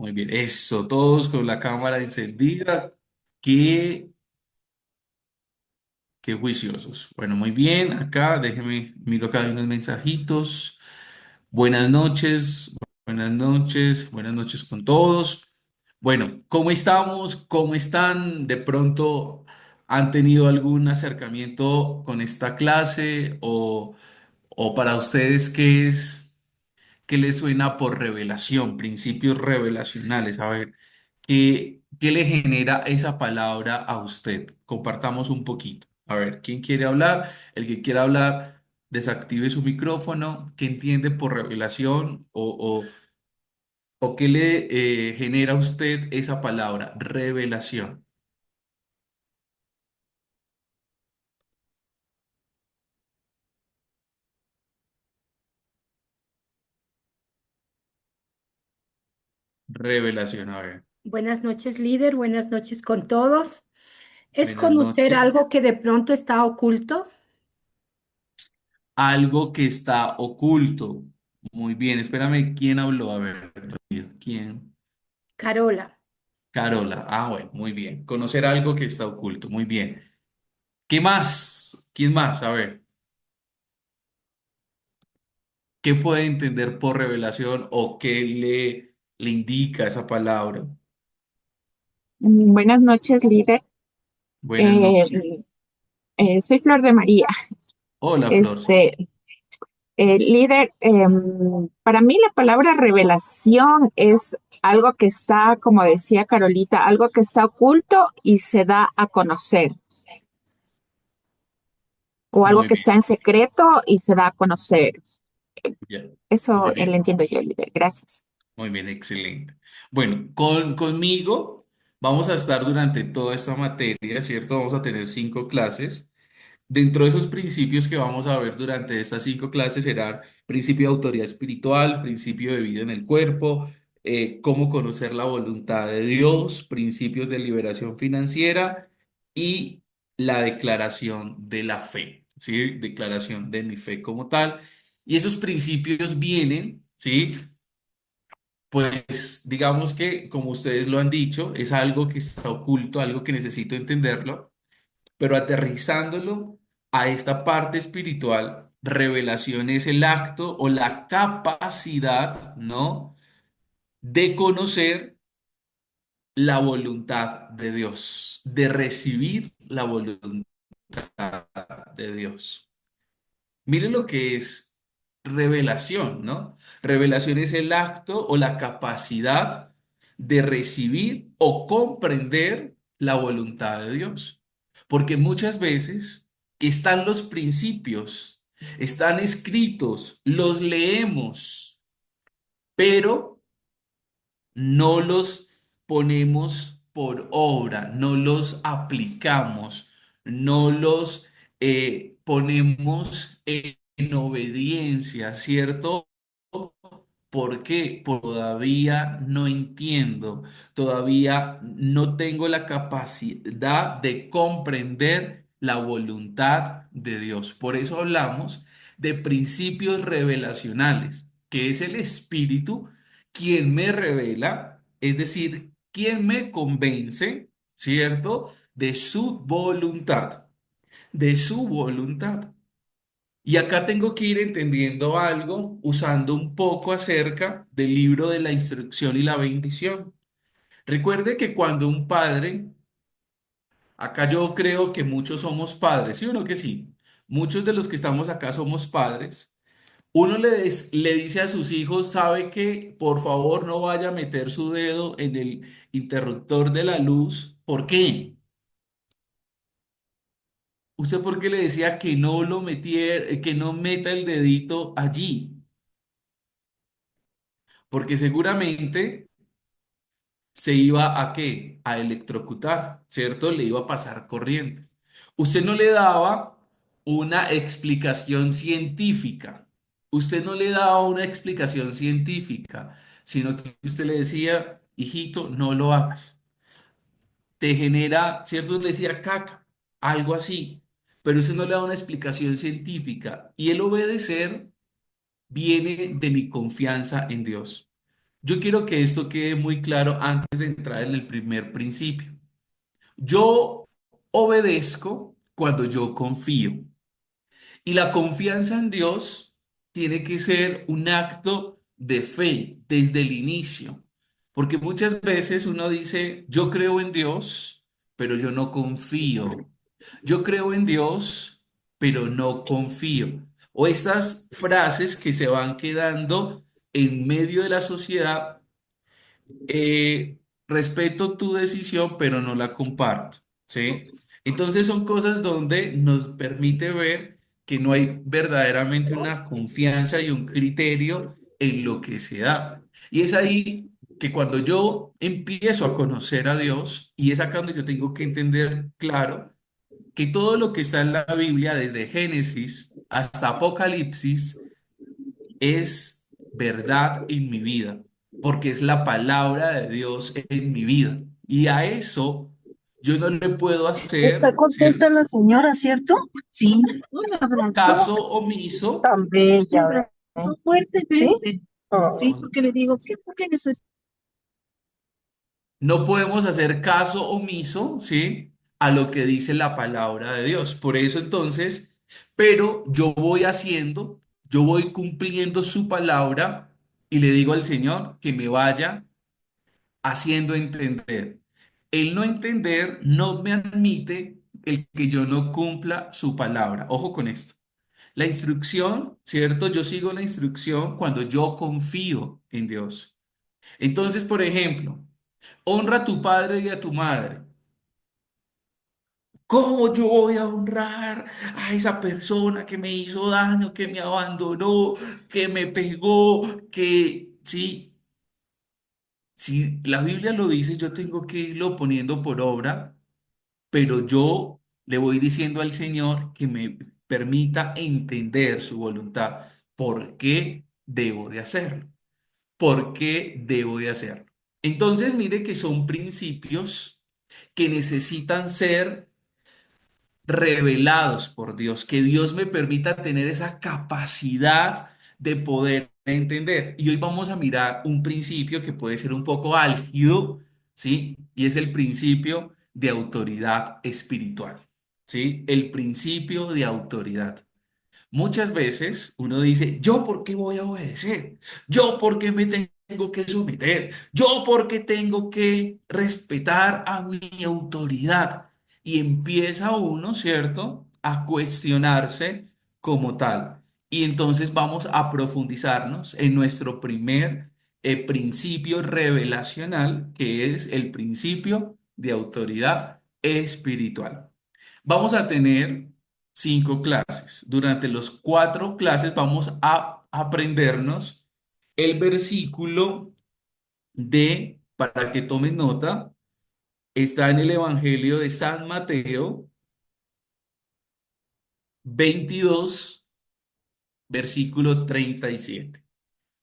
Muy bien, eso, todos con la cámara encendida. Qué, qué juiciosos. Bueno, muy bien, acá déjeme, miro acá hay unos mensajitos. Buenas noches con todos. Bueno, ¿cómo estamos? ¿Cómo están? ¿De pronto han tenido algún acercamiento con esta clase o para ustedes qué es? ¿Qué le suena por revelación? Principios revelacionales. A ver, ¿qué le genera esa palabra a usted? Compartamos un poquito. A ver, ¿quién quiere hablar? El que quiera hablar, desactive su micrófono. ¿Qué entiende por revelación o qué le genera a usted esa palabra? Revelación. Revelación, a ver. Buenas noches, líder. Buenas noches con todos. ¿Es Buenas conocer noches. algo que de pronto está oculto? Algo que está oculto. Muy bien, espérame, ¿quién habló? A ver, ¿quién? Carola. Carola. Ah, bueno, muy bien. Conocer algo que está oculto. Muy bien. ¿Qué más? ¿Quién más? A ver, ¿qué puede entender por revelación o qué le indica esa palabra? Buenas noches, líder. Buenas Eh, noches. Soy Flor de María. Hola, Flor. Este, Líder, para mí la palabra revelación es algo que está, como decía Carolita, algo que está oculto y se da a conocer, o algo Muy que está bien. en secreto y se da a conocer. Ya. Eso Muy lo bien. entiendo yo, líder. Gracias. Muy bien, excelente. Bueno, conmigo vamos a estar durante toda esta materia, ¿cierto? Vamos a tener 5 clases. Dentro de esos principios que vamos a ver durante estas 5 clases serán principio de autoridad espiritual, principio de vida en el cuerpo, cómo conocer la voluntad de Dios, principios de liberación financiera y la declaración de la fe, ¿sí? Declaración de mi fe como tal. Y esos principios vienen, ¿sí? Pues digamos que, como ustedes lo han dicho, es algo que está oculto, algo que necesito entenderlo, pero aterrizándolo a esta parte espiritual, revelación es el acto o la capacidad, ¿no? De conocer la voluntad de Dios, de recibir la voluntad de Dios. Miren lo que es revelación, ¿no? Revelación es el acto o la capacidad de recibir o comprender la voluntad de Dios. Porque muchas veces están los principios, están escritos, los leemos, pero no los ponemos por obra, no los aplicamos, no los ponemos en obediencia, ¿cierto? ¿Por qué? Todavía no entiendo, todavía no tengo la capacidad de comprender la voluntad de Dios. Por eso hablamos de principios revelacionales, que es el Espíritu quien me revela, es decir, quien me convence, ¿cierto? De su voluntad, de su voluntad. Y acá tengo que ir entendiendo algo usando un poco acerca del libro de la instrucción y la bendición. Recuerde que cuando un padre, acá yo creo que muchos somos padres, ¿sí o no que sí? Muchos de los que estamos acá somos padres. Uno le dice a sus hijos, sabe que por favor no vaya a meter su dedo en el interruptor de la luz. ¿Por qué? ¿Usted por qué le decía que no lo metiera, que no meta el dedito allí? Porque seguramente se iba a qué? A electrocutar, ¿cierto? Le iba a pasar corrientes. Usted no le daba una explicación científica. Usted no le daba una explicación científica, sino que usted le decía, hijito, no lo hagas. Te genera, ¿cierto? Le decía caca, algo así. Pero usted no le da una explicación científica. Y el obedecer viene de mi confianza en Dios. Yo quiero que esto quede muy claro antes de entrar en el primer principio. Yo obedezco cuando yo confío. Y la confianza en Dios tiene que ser un acto de fe desde el inicio. Porque muchas veces uno dice, yo creo en Dios, pero yo no confío. Yo creo en Dios, pero no confío. O estas frases que se van quedando en medio de la sociedad, eh, respeto tu decisión, pero no la comparto, ¿sí? Entonces son cosas donde nos permite ver que no hay verdaderamente una confianza y un criterio en lo que se da. Y es ahí que cuando yo empiezo a conocer a Dios, y es acá donde yo tengo que entender claro que todo lo que está en la Biblia, desde Génesis hasta Apocalipsis, es verdad en mi vida, porque es la palabra de Dios en mi vida. Y a eso yo no le puedo Está hacer, contenta ¿cierto?, la señora, ¿cierto? Sí. Un abrazo caso omiso. tan bella. Un abrazo fuerte, ¿sí? Sí, Vamos, porque le digo, ¿qué? ¿Por qué necesitas? no podemos hacer caso omiso, ¿sí?, a lo que dice la palabra de Dios. Por eso entonces, pero yo voy haciendo, yo voy cumpliendo su palabra y le digo al Señor que me vaya haciendo entender. El no entender no me admite el que yo no cumpla su palabra. Ojo con esto. La instrucción, ¿cierto? Yo sigo la instrucción cuando yo confío en Dios. Entonces, por ejemplo, honra a tu padre y a tu madre. ¿Cómo yo voy a honrar a esa persona que me hizo daño, que me abandonó, que me pegó, que sí? Si la Biblia lo dice, yo tengo que irlo poniendo por obra, pero yo le voy diciendo al Señor que me permita entender su voluntad. ¿Por qué debo de hacerlo? ¿Por qué debo de hacerlo? Entonces, mire que son principios que necesitan ser revelados por Dios, que Dios me permita tener esa capacidad de poder entender. Y hoy vamos a mirar un principio que puede ser un poco álgido, ¿sí? Y es el principio de autoridad espiritual, ¿sí? El principio de autoridad. Muchas veces uno dice, ¿yo por qué voy a obedecer? ¿Yo por qué me tengo que someter? ¿Yo por qué tengo que respetar a mi autoridad? Y empieza uno, ¿cierto?, a cuestionarse como tal. Y entonces vamos a profundizarnos en nuestro primer principio revelacional, que es el principio de autoridad espiritual. Vamos a tener 5 clases. Durante los 4 clases vamos a aprendernos el versículo para que tomen nota, está en el Evangelio de San Mateo 22, versículo 37.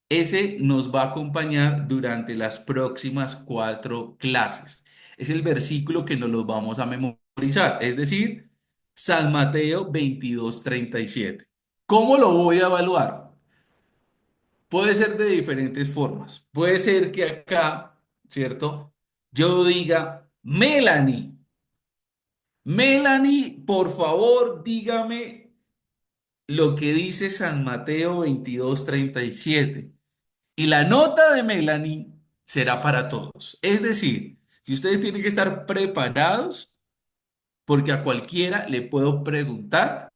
Ese nos va a acompañar durante las próximas 4 clases. Es el versículo que nos lo vamos a memorizar, es decir, San Mateo 22:37. ¿Cómo lo voy a evaluar? Puede ser de diferentes formas. Puede ser que acá, ¿cierto? Yo diga, Melanie, por favor, dígame lo que dice San Mateo 22:37. Y la nota de Melanie será para todos. Es decir, que ustedes tienen que estar preparados porque a cualquiera le puedo preguntar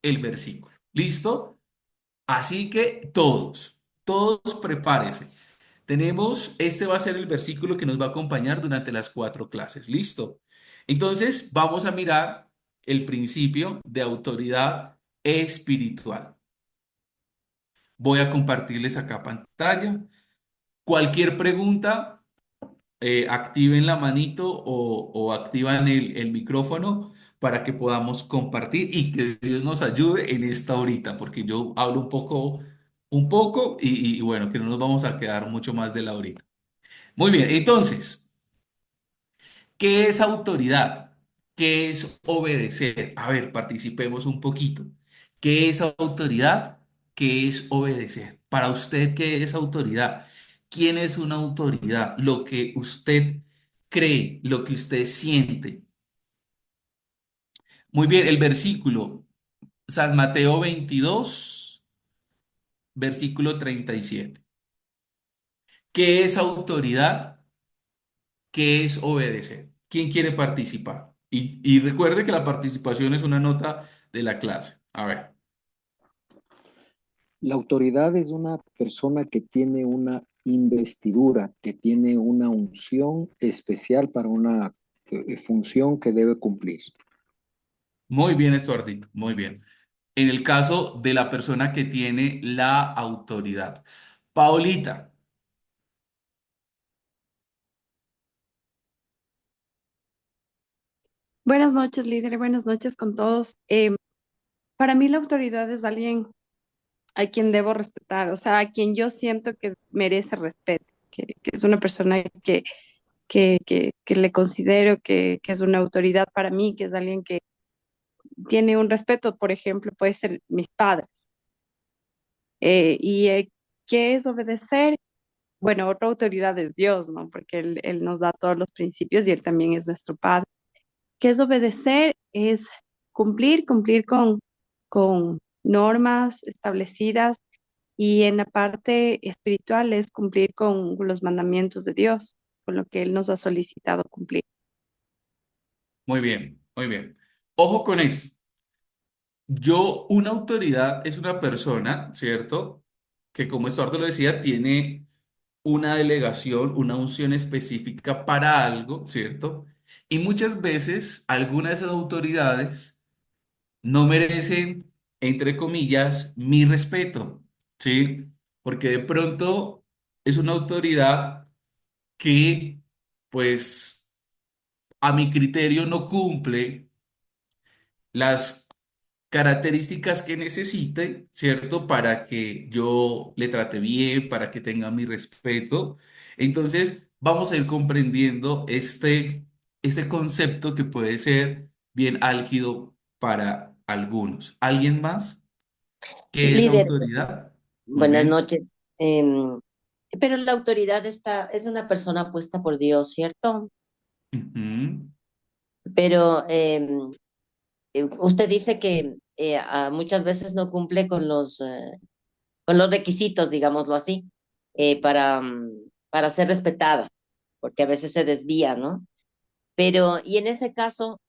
el versículo. ¿Listo? Así que todos prepárense. Este va a ser el versículo que nos va a acompañar durante las 4 clases. ¿Listo? Entonces, vamos a mirar el principio de autoridad espiritual. Voy a compartirles acá pantalla. Cualquier pregunta, activen la manito o activan el micrófono para que podamos compartir y que Dios nos ayude en esta horita, porque yo hablo un poco y bueno, que no nos vamos a quedar mucho más de la horita. Muy bien, entonces, ¿qué es autoridad? ¿Qué es obedecer? A ver, participemos un poquito. ¿Qué es autoridad? ¿Qué es obedecer? Para usted, ¿qué es autoridad? ¿Quién es una autoridad? Lo que usted cree, lo que usted siente. Muy bien, el versículo, San Mateo 22, versículo 37. ¿Qué es autoridad? ¿Qué es obedecer? ¿Quién quiere participar? Y recuerde que la participación es una nota de la clase. A ver, La autoridad es una persona que tiene una investidura, que tiene una unción especial para una función que debe cumplir. muy bien, Estuardito, muy bien. En el caso de la persona que tiene la autoridad. Paulita, Buenas noches, líder. Buenas noches con todos. Para mí la autoridad es alguien a quien debo respetar, o sea, a quien yo siento que merece respeto, que es una persona que le considero que es una autoridad para mí, que es alguien que tiene un respeto, por ejemplo, puede ser mis padres. ¿Qué es obedecer? Bueno, otra autoridad es Dios, ¿no? Porque Él nos da todos los principios y Él también es nuestro Padre. ¿Qué es obedecer? Es cumplir con normas establecidas y en la parte espiritual es cumplir con los mandamientos de Dios, con lo que Él nos ha solicitado cumplir. muy bien, muy bien. Ojo con esto. Una autoridad es una persona, ¿cierto? Que como Estuardo lo decía, tiene una delegación, una unción específica para algo, ¿cierto? Y muchas veces algunas de esas autoridades no merecen, entre comillas, mi respeto, ¿sí? Porque de pronto es una autoridad que, pues, a mi criterio no cumple las características que necesite, ¿cierto? Para que yo le trate bien, para que tenga mi respeto. Entonces, vamos a ir comprendiendo este concepto que puede ser bien álgido para algunos. ¿Alguien más? ¿Qué es Líder, autoridad? Muy buenas bien. noches. Pero la autoridad es una persona puesta por Dios, ¿cierto? Ujú. Pero usted dice que muchas veces no cumple con los requisitos, digámoslo así, para ser respetada, porque a veces se desvía, ¿no? Pero, y en ese caso,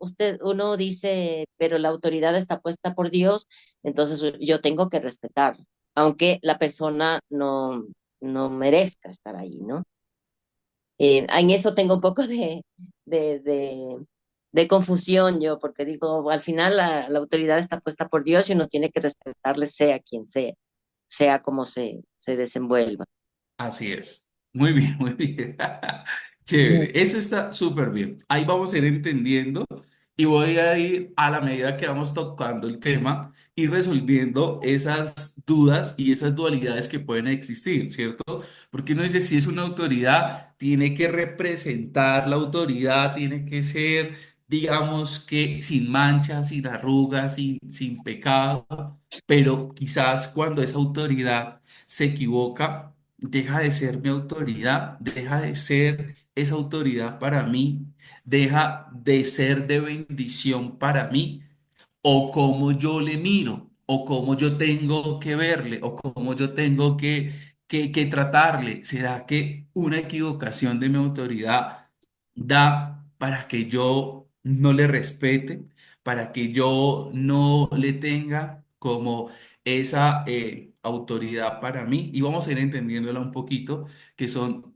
uno dice, pero la autoridad está puesta por Dios, entonces yo tengo que respetar, aunque la persona no merezca estar ahí, ¿no? En eso tengo un poco de, de, de confusión yo, porque digo, al final la autoridad está puesta por Dios y uno tiene que respetarle sea quien sea, sea como se desenvuelva. Así es. Muy bien, muy bien. Chévere. Eso está súper bien. Ahí vamos a ir entendiendo y voy a ir a la medida que vamos tocando el tema y resolviendo esas dudas y esas dualidades que pueden existir, ¿cierto? Porque uno dice, si es una autoridad, tiene que representar la autoridad, tiene que ser, digamos que sin manchas, sin arrugas, sin pecado, pero quizás cuando esa autoridad se equivoca, deja de ser mi autoridad, deja de ser esa autoridad para mí, deja de ser de bendición para mí, o cómo yo le miro, o cómo yo tengo que verle, o cómo yo tengo que tratarle. ¿Será que una equivocación de mi autoridad da para que yo no le respete, para que yo no le tenga como esa autoridad para mí? Y vamos a ir entendiéndola un poquito, que son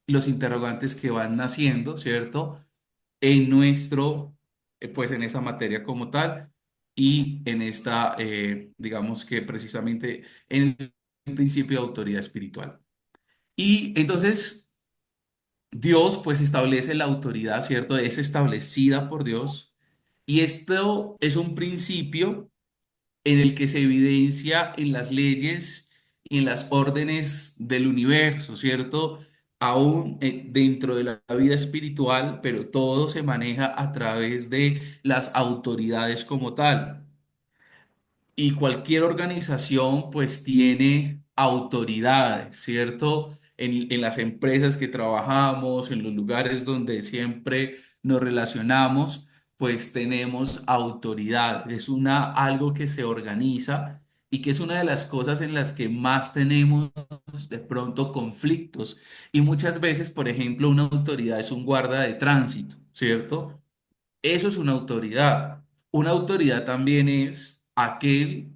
los interrogantes que van naciendo, ¿cierto? En pues en esta materia como tal y en esta, digamos que precisamente en el principio de autoridad espiritual. Y entonces Dios pues establece la autoridad, ¿cierto? Es establecida por Dios y esto es un principio en el que se evidencia en las leyes y en las órdenes del universo, ¿cierto? Aún dentro de la vida espiritual, pero todo se maneja a través de las autoridades como tal. Y cualquier organización pues tiene autoridades, ¿cierto? En las empresas que trabajamos, en los lugares donde siempre nos relacionamos, pues tenemos autoridad. Es algo que se organiza y que es una de las cosas en las que más tenemos de pronto conflictos. Y muchas veces, por ejemplo, una autoridad es un guarda de tránsito, ¿cierto? Eso es una autoridad. Una autoridad también es aquel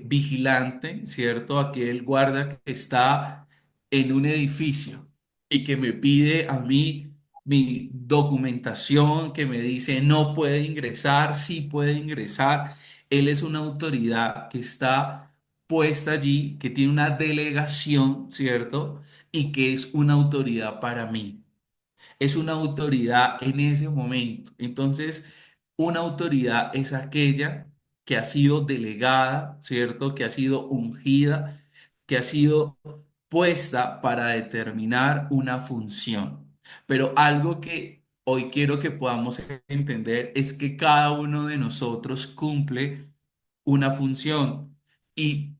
vigilante, ¿cierto? Aquel guarda que está en un edificio y que me pide a mí mi documentación, que me dice no puede ingresar, sí puede ingresar. Él es una autoridad que está puesta allí, que tiene una delegación, ¿cierto? Y que es una autoridad para mí, es una autoridad en ese momento. Entonces, una autoridad es aquella que ha sido delegada, ¿cierto? Que ha sido ungida, que ha sido puesta para determinar una función. Pero algo que hoy quiero que podamos entender es que cada uno de nosotros cumple una función. Y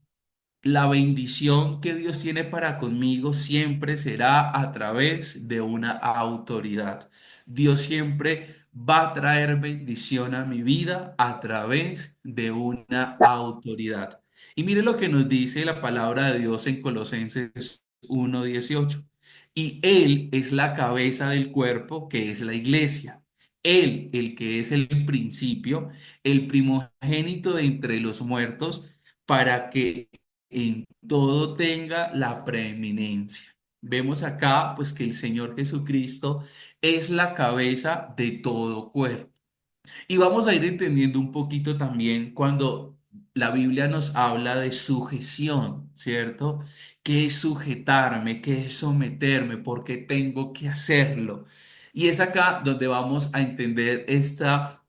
la bendición que Dios tiene para conmigo siempre será a través de una autoridad. Dios siempre va a traer bendición a mi vida a través de una autoridad. Y mire lo que nos dice la palabra de Dios en Colosenses 1:18. Y Él es la cabeza del cuerpo, que es la iglesia. Él, el que es el principio, el primogénito de entre los muertos, para que en todo tenga la preeminencia. Vemos acá pues que el Señor Jesucristo es la cabeza de todo cuerpo. Y vamos a ir entendiendo un poquito también cuando la Biblia nos habla de sujeción, ¿cierto? ¿Qué es sujetarme? ¿Qué es someterme? ¿Por qué tengo que hacerlo? Y es acá donde vamos a entender esta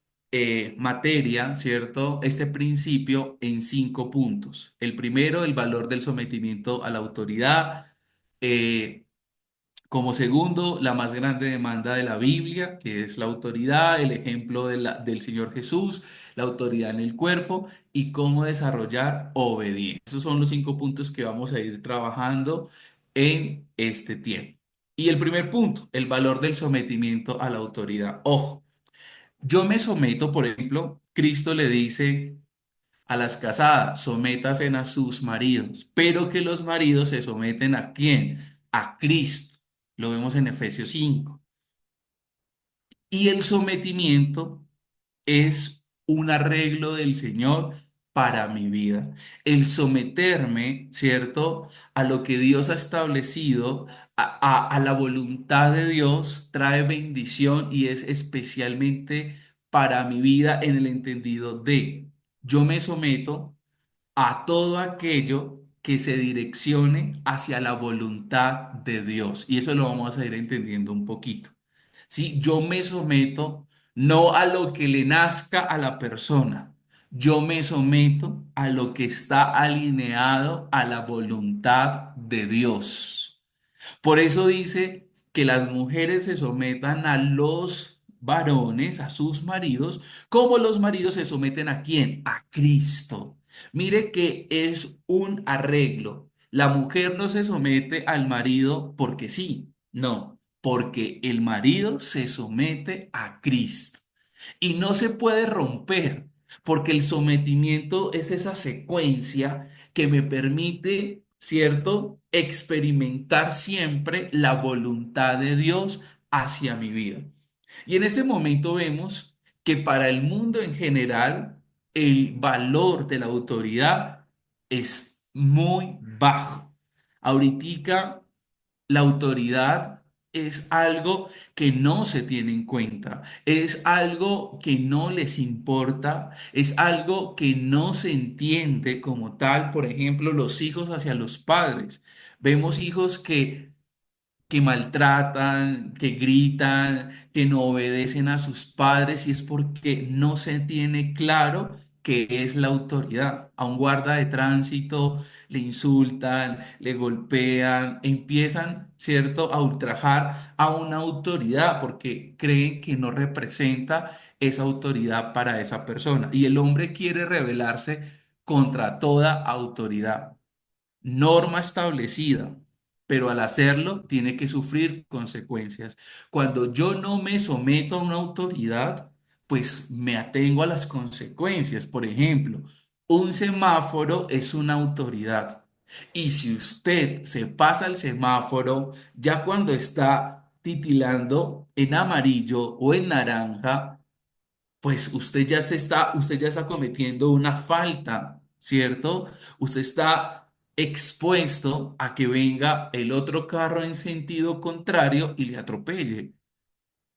materia, ¿cierto? Este principio en 5 puntos. El primero, el valor del sometimiento a la autoridad. Eh, Como segundo, la más grande demanda de la Biblia, que es la autoridad, el ejemplo del Señor Jesús, la autoridad en el cuerpo y cómo desarrollar obediencia. Esos son los 5 puntos que vamos a ir trabajando en este tiempo. Y el primer punto, el valor del sometimiento a la autoridad. Ojo, yo me someto, por ejemplo, Cristo le dice a las casadas, sométasen a sus maridos, pero que los maridos se someten ¿a quién? A Cristo. Lo vemos en Efesios 5. Y el sometimiento es un arreglo del Señor para mi vida. El someterme, ¿cierto? A lo que Dios ha establecido, a la voluntad de Dios, trae bendición y es especialmente para mi vida en el entendido de yo me someto a todo aquello que se direccione hacia la voluntad de Dios. Y eso lo vamos a ir entendiendo un poquito. ¿Sí? Yo me someto no a lo que le nazca a la persona. Yo me someto a lo que está alineado a la voluntad de Dios. Por eso dice que las mujeres se sometan a los varones, a sus maridos, como los maridos se someten ¿a quién? A Cristo. Mire que es un arreglo. La mujer no se somete al marido porque sí, no, porque el marido se somete a Cristo. Y no se puede romper, porque el sometimiento es esa secuencia que me permite, ¿cierto?, experimentar siempre la voluntad de Dios hacia mi vida. Y en ese momento vemos que para el mundo en general, el valor de la autoridad es muy bajo. Ahorita la autoridad es algo que no se tiene en cuenta, es algo que no les importa, es algo que no se entiende como tal, por ejemplo, los hijos hacia los padres. Vemos hijos que maltratan, que gritan, que no obedecen a sus padres y es porque no se tiene claro qué es la autoridad. A un guarda de tránsito le insultan, le golpean, empiezan, ¿cierto?, a ultrajar a una autoridad porque creen que no representa esa autoridad para esa persona. Y el hombre quiere rebelarse contra toda autoridad. norma establecida, pero al hacerlo tiene que sufrir consecuencias. Cuando yo no me someto a una autoridad, pues me atengo a las consecuencias. Por ejemplo, un semáforo es una autoridad. Y si usted se pasa el semáforo, ya cuando está titilando en amarillo o en naranja, pues usted ya está cometiendo una falta, ¿cierto? Usted está expuesto a que venga el otro carro en sentido contrario y le atropelle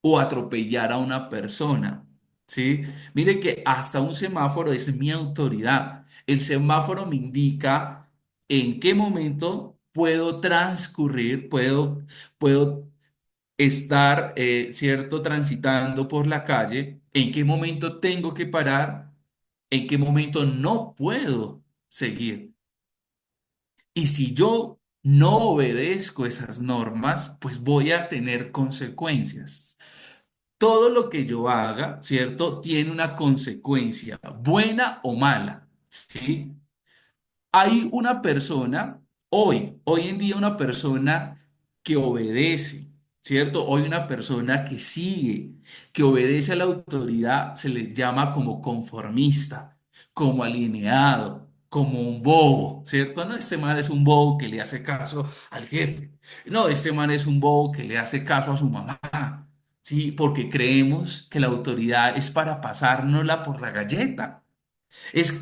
o atropellar a una persona, ¿sí? Mire que hasta un semáforo es mi autoridad. El semáforo me indica en qué momento puedo transcurrir, puedo estar, ¿cierto?, transitando por la calle, en qué momento tengo que parar, en qué momento no puedo seguir. Y si yo no obedezco esas normas, pues voy a tener consecuencias. Todo lo que yo haga, ¿cierto?, tiene una consecuencia, buena o mala, ¿sí? Hay una persona, hoy en día una persona que obedece, ¿cierto? Hoy una persona que sigue, que obedece a la autoridad, se le llama como conformista, como alineado, como un bobo, ¿cierto? No, este man es un bobo que le hace caso al jefe. No, este man es un bobo que le hace caso a su mamá. Sí, porque creemos que la autoridad es para pasárnosla por la galleta.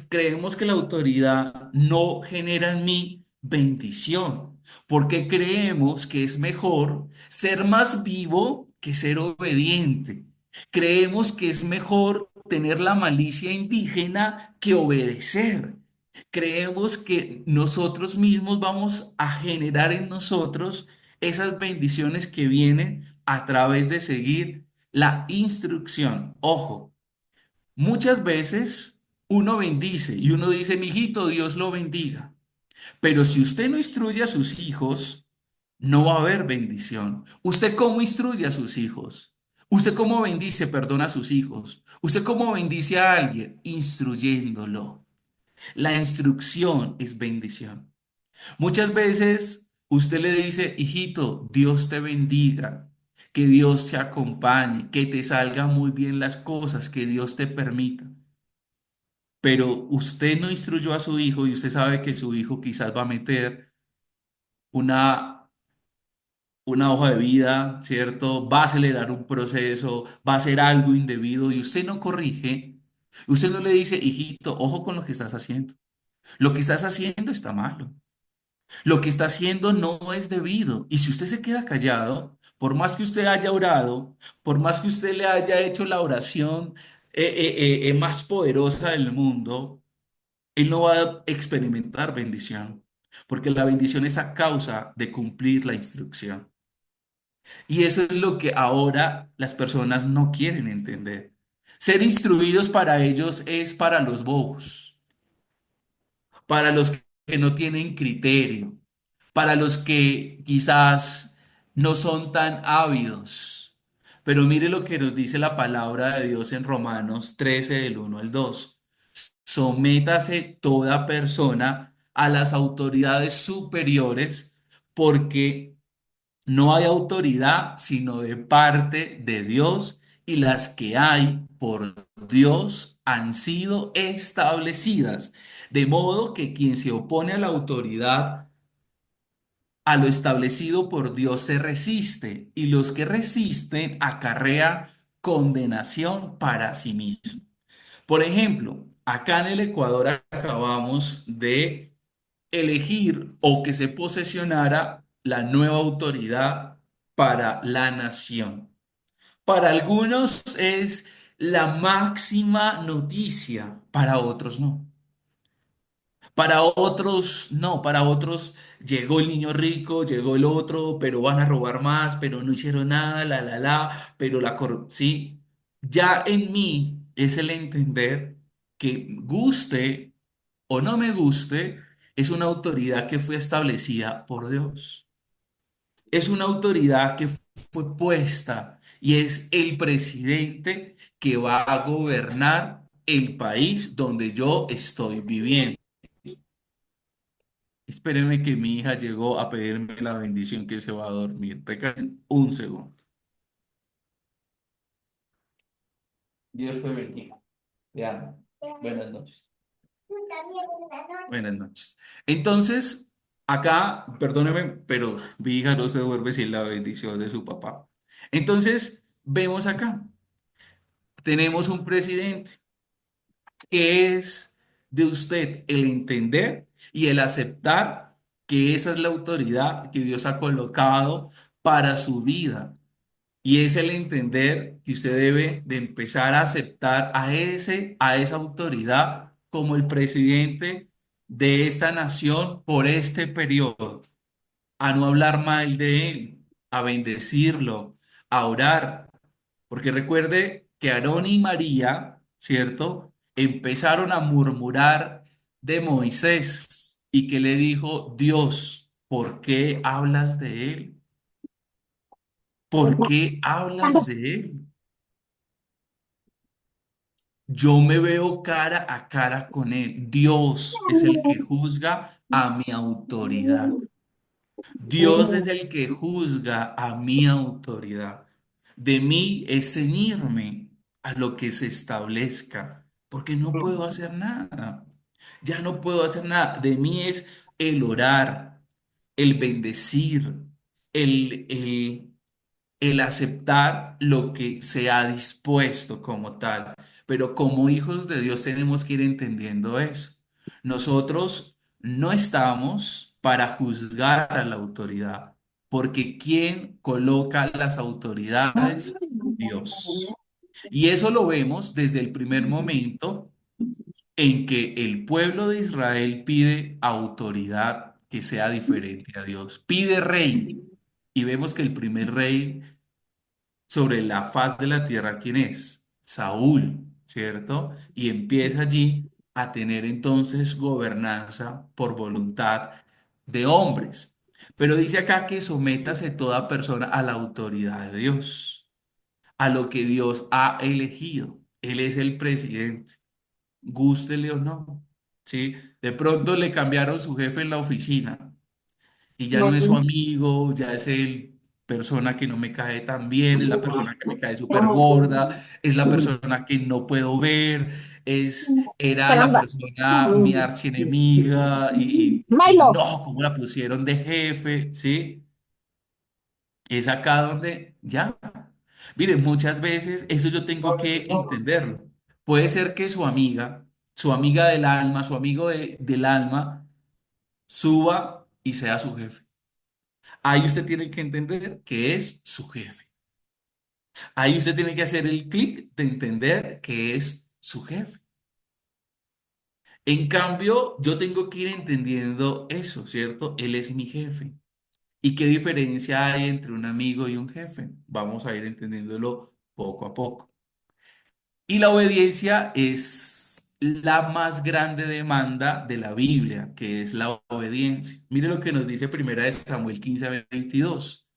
Creemos que la autoridad no genera en mí bendición, porque creemos que es mejor ser más vivo que ser obediente. Creemos que es mejor tener la malicia indígena que obedecer. Creemos que nosotros mismos vamos a generar en nosotros esas bendiciones que vienen a través de seguir la instrucción. Ojo. Muchas veces uno bendice y uno dice, mijito, Dios lo bendiga. Pero si usted no instruye a sus hijos, no va a haber bendición. ¿Usted cómo instruye a sus hijos? ¿Usted cómo bendice, perdona a sus hijos? ¿Usted cómo bendice a alguien? Instruyéndolo. La instrucción es bendición. Muchas veces usted le dice, hijito, Dios te bendiga, que Dios te acompañe, que te salgan muy bien las cosas, que Dios te permita. Pero usted no instruyó a su hijo y usted sabe que su hijo quizás va a meter una, una hoja de vida, ¿cierto? Va a acelerar un proceso, va a hacer algo indebido y usted no corrige, usted no le dice, hijito, ojo con lo que estás haciendo. Lo que estás haciendo está malo. Lo que está haciendo no es debido. Y si usted se queda callado, por más que usted haya orado, por más que usted le haya hecho la oración más poderosa del mundo, él no va a experimentar bendición, porque la bendición es a causa de cumplir la instrucción. Y eso es lo que ahora las personas no quieren entender. Ser instruidos para ellos es para los bobos, para los que no tienen criterio, para los que quizás no son tan ávidos. Pero mire lo que nos dice la palabra de Dios en Romanos 13 del 1 al 2. Sométase toda persona a las autoridades superiores, porque no hay autoridad sino de parte de Dios, y las que hay por Dios han sido establecidas. De modo que quien se opone a la autoridad, a lo establecido por Dios, se resiste, y los que resisten acarrean condenación para sí mismos. Por ejemplo, acá en el Ecuador acabamos de elegir o que se posesionara la nueva autoridad para la nación. Para algunos es la máxima noticia, para otros no. Para otros, no, para otros llegó el niño rico, llegó el otro, pero van a robar más, pero no hicieron nada, pero la corrupción, sí. Ya en mí es el entender que guste o no me guste, es una autoridad que fue establecida por Dios. Es una autoridad que fue puesta y es el presidente que va a gobernar el país donde yo estoy viviendo. Espéreme que mi hija llegó a pedirme la bendición que se va a dormir. Regalen un segundo. Dios te bendiga. Te amo. Buenas noches. Buenas noches. Entonces, acá, perdóneme, pero mi hija no se duerme sin la bendición de su papá. Entonces, vemos acá, tenemos un presidente que es de usted el entender y el aceptar que esa es la autoridad que Dios ha colocado para su vida. Y es el entender que usted debe de empezar a aceptar a esa autoridad como el presidente de esta nación por este periodo, a no hablar mal de él, a bendecirlo, a orar. Porque recuerde que Aarón y María, ¿cierto? Empezaron a murmurar de Moisés y que le dijo, Dios, ¿por qué hablas de él? ¿Por qué hablas de él? Yo me veo cara a cara con él. Dios es el que juzga a mi autoridad. Dios es el que juzga a mi autoridad. De mí es ceñirme a lo que se establezca, porque no puedo hacer nada. Ya no puedo hacer nada. De mí es el orar, el bendecir, el el aceptar lo que se ha dispuesto como tal. Pero como hijos de Dios tenemos que ir entendiendo eso. Nosotros no estamos para juzgar a la autoridad, porque ¿quién coloca las autoridades? Dios. Y eso lo vemos desde el primer momento en que el pueblo de Israel pide autoridad que sea diferente a Dios. Pide rey. Y vemos que el primer rey sobre la faz de la tierra, ¿quién es? Saúl, ¿cierto? Y empieza allí a tener entonces gobernanza por voluntad de hombres. Pero dice acá que sométase toda persona a la autoridad de Dios, a lo que Dios ha elegido. Él es el presidente, gústele o no, ¿sí? De pronto le cambiaron su jefe en la oficina y ya no es su amigo, ya es el persona que no me cae tan bien, es la persona que me cae súper gorda, es la persona que no puedo ver, era la Caramba. persona mi archienemiga y Milo. no, ¿cómo la pusieron de jefe? ¿Sí? Es acá donde ya. Miren, muchas veces eso yo tengo que entenderlo. Puede ser que su amiga del alma, su amigo del alma, suba y sea su jefe. Ahí usted tiene que entender que es su jefe. Ahí usted tiene que hacer el clic de entender que es su jefe. En cambio, yo tengo que ir entendiendo eso, ¿cierto? Él es mi jefe. ¿Y qué diferencia hay entre un amigo y un jefe? Vamos a ir entendiéndolo poco a poco. Y la obediencia es la más grande demanda de la Biblia, que es la obediencia. Mire lo que nos dice primera de Samuel 15:22.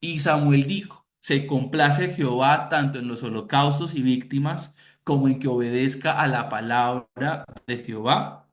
Y Samuel dijo, se complace Jehová tanto en los holocaustos y víctimas como en que obedezca a la palabra de Jehová.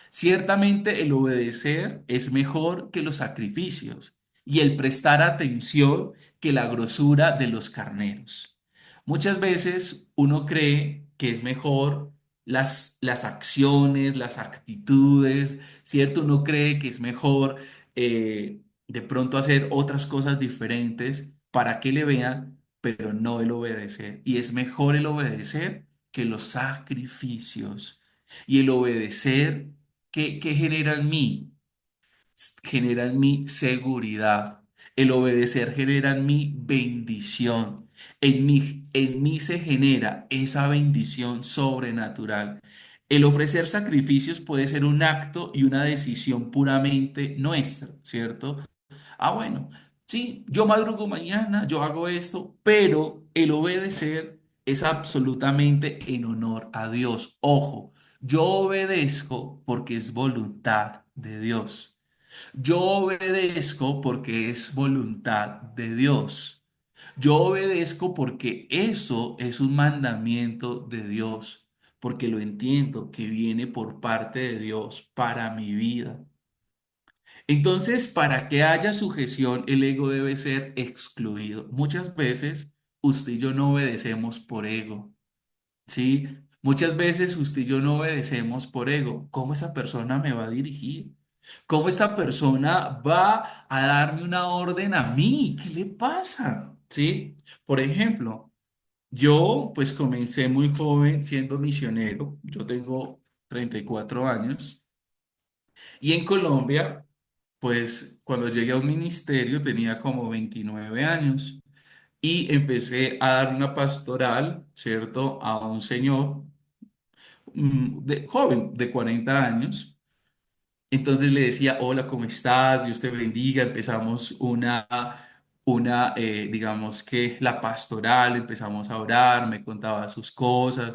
Ciertamente el obedecer es mejor que los sacrificios y el prestar atención que la grosura de los carneros. Muchas veces uno cree que es mejor las acciones, las actitudes, ¿cierto? Uno cree que es mejor de pronto hacer otras cosas diferentes para que le vean, pero no el obedecer. Y es mejor el obedecer que los sacrificios. Y el obedecer, ¿qué genera en mí? Genera en mí seguridad. El obedecer genera en mí bendición. En mí se genera esa bendición sobrenatural. El ofrecer sacrificios puede ser un acto y una decisión puramente nuestra, ¿cierto? Ah, bueno, sí, yo madrugo mañana, yo hago esto, pero el obedecer es absolutamente en honor a Dios. Ojo, yo obedezco porque es voluntad de Dios. Yo obedezco porque es voluntad de Dios. Yo obedezco porque eso es un mandamiento de Dios, porque lo entiendo que viene por parte de Dios para mi vida. Entonces, para que haya sujeción, el ego debe ser excluido. Muchas veces usted y yo no obedecemos por ego, ¿sí? Muchas veces usted y yo no obedecemos por ego. ¿Cómo esa persona me va a dirigir? ¿Cómo esta persona va a darme una orden a mí? ¿Qué le pasa? ¿Sí? Por ejemplo, yo pues comencé muy joven siendo misionero. Yo tengo 34 años. Y en Colombia, pues cuando llegué a un ministerio tenía como 29 años y empecé a dar una pastoral, ¿cierto? A un señor joven de 40 años. Entonces le decía, hola, ¿cómo estás? Dios te bendiga. Empezamos digamos que la pastoral, empezamos a orar, me contaba sus cosas.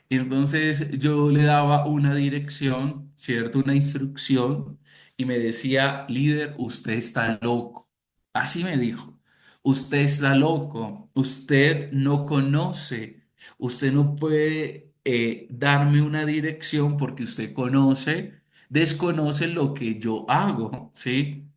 Entonces yo le daba una dirección, ¿cierto? Una instrucción y me decía, líder, usted está loco. Así me dijo, usted está loco, usted no conoce, usted no puede darme una dirección porque usted desconoce lo que yo hago, ¿sí?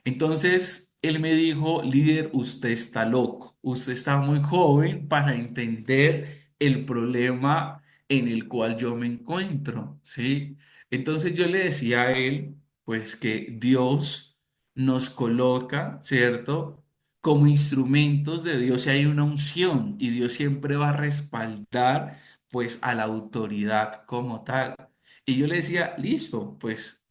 Entonces él me dijo, líder, usted está loco, usted está muy joven para entender el problema en el cual yo me encuentro, ¿sí? Entonces yo le decía a él, pues que Dios nos coloca, ¿cierto? Como instrumentos de Dios y hay una unción y Dios siempre va a respaldar pues a la autoridad como tal. Y yo le decía, listo, pues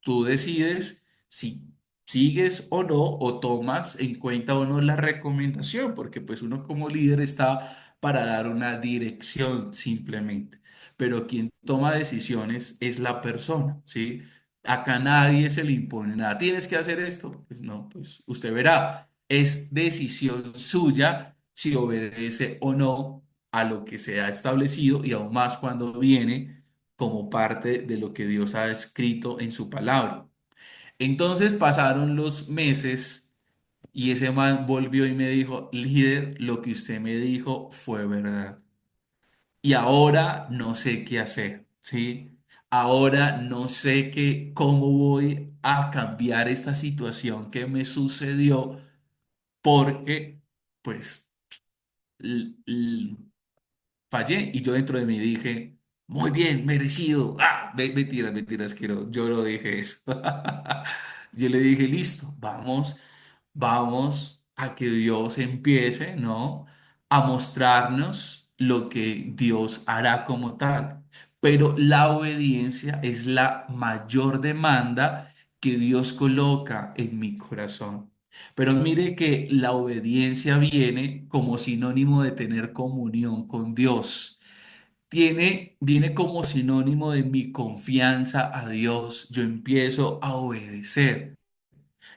tú decides si sigues o no, o tomas en cuenta o no la recomendación, porque pues uno como líder está para dar una dirección simplemente, pero quien toma decisiones es la persona, ¿sí? Acá nadie se le impone nada. ¿Tienes que hacer esto? Pues no, pues usted verá. Es decisión suya si obedece o no a lo que se ha establecido y aún más cuando viene como parte de lo que Dios ha escrito en su palabra. Entonces pasaron los meses y ese man volvió y me dijo, líder, lo que usted me dijo fue verdad. Y ahora no sé qué hacer, ¿sí? Ahora no sé cómo voy a cambiar esta situación que me sucedió porque, pues, fallé y yo dentro de mí dije, muy bien, merecido. Ah, mentiras, mentiras, que no, yo no dije eso. Yo le dije, listo, vamos a que Dios empiece, ¿no? A mostrarnos lo que Dios hará como tal. Pero la obediencia es la mayor demanda que Dios coloca en mi corazón. Pero mire que la obediencia viene como sinónimo de tener comunión con Dios. Viene como sinónimo de mi confianza a Dios. Yo empiezo a obedecer.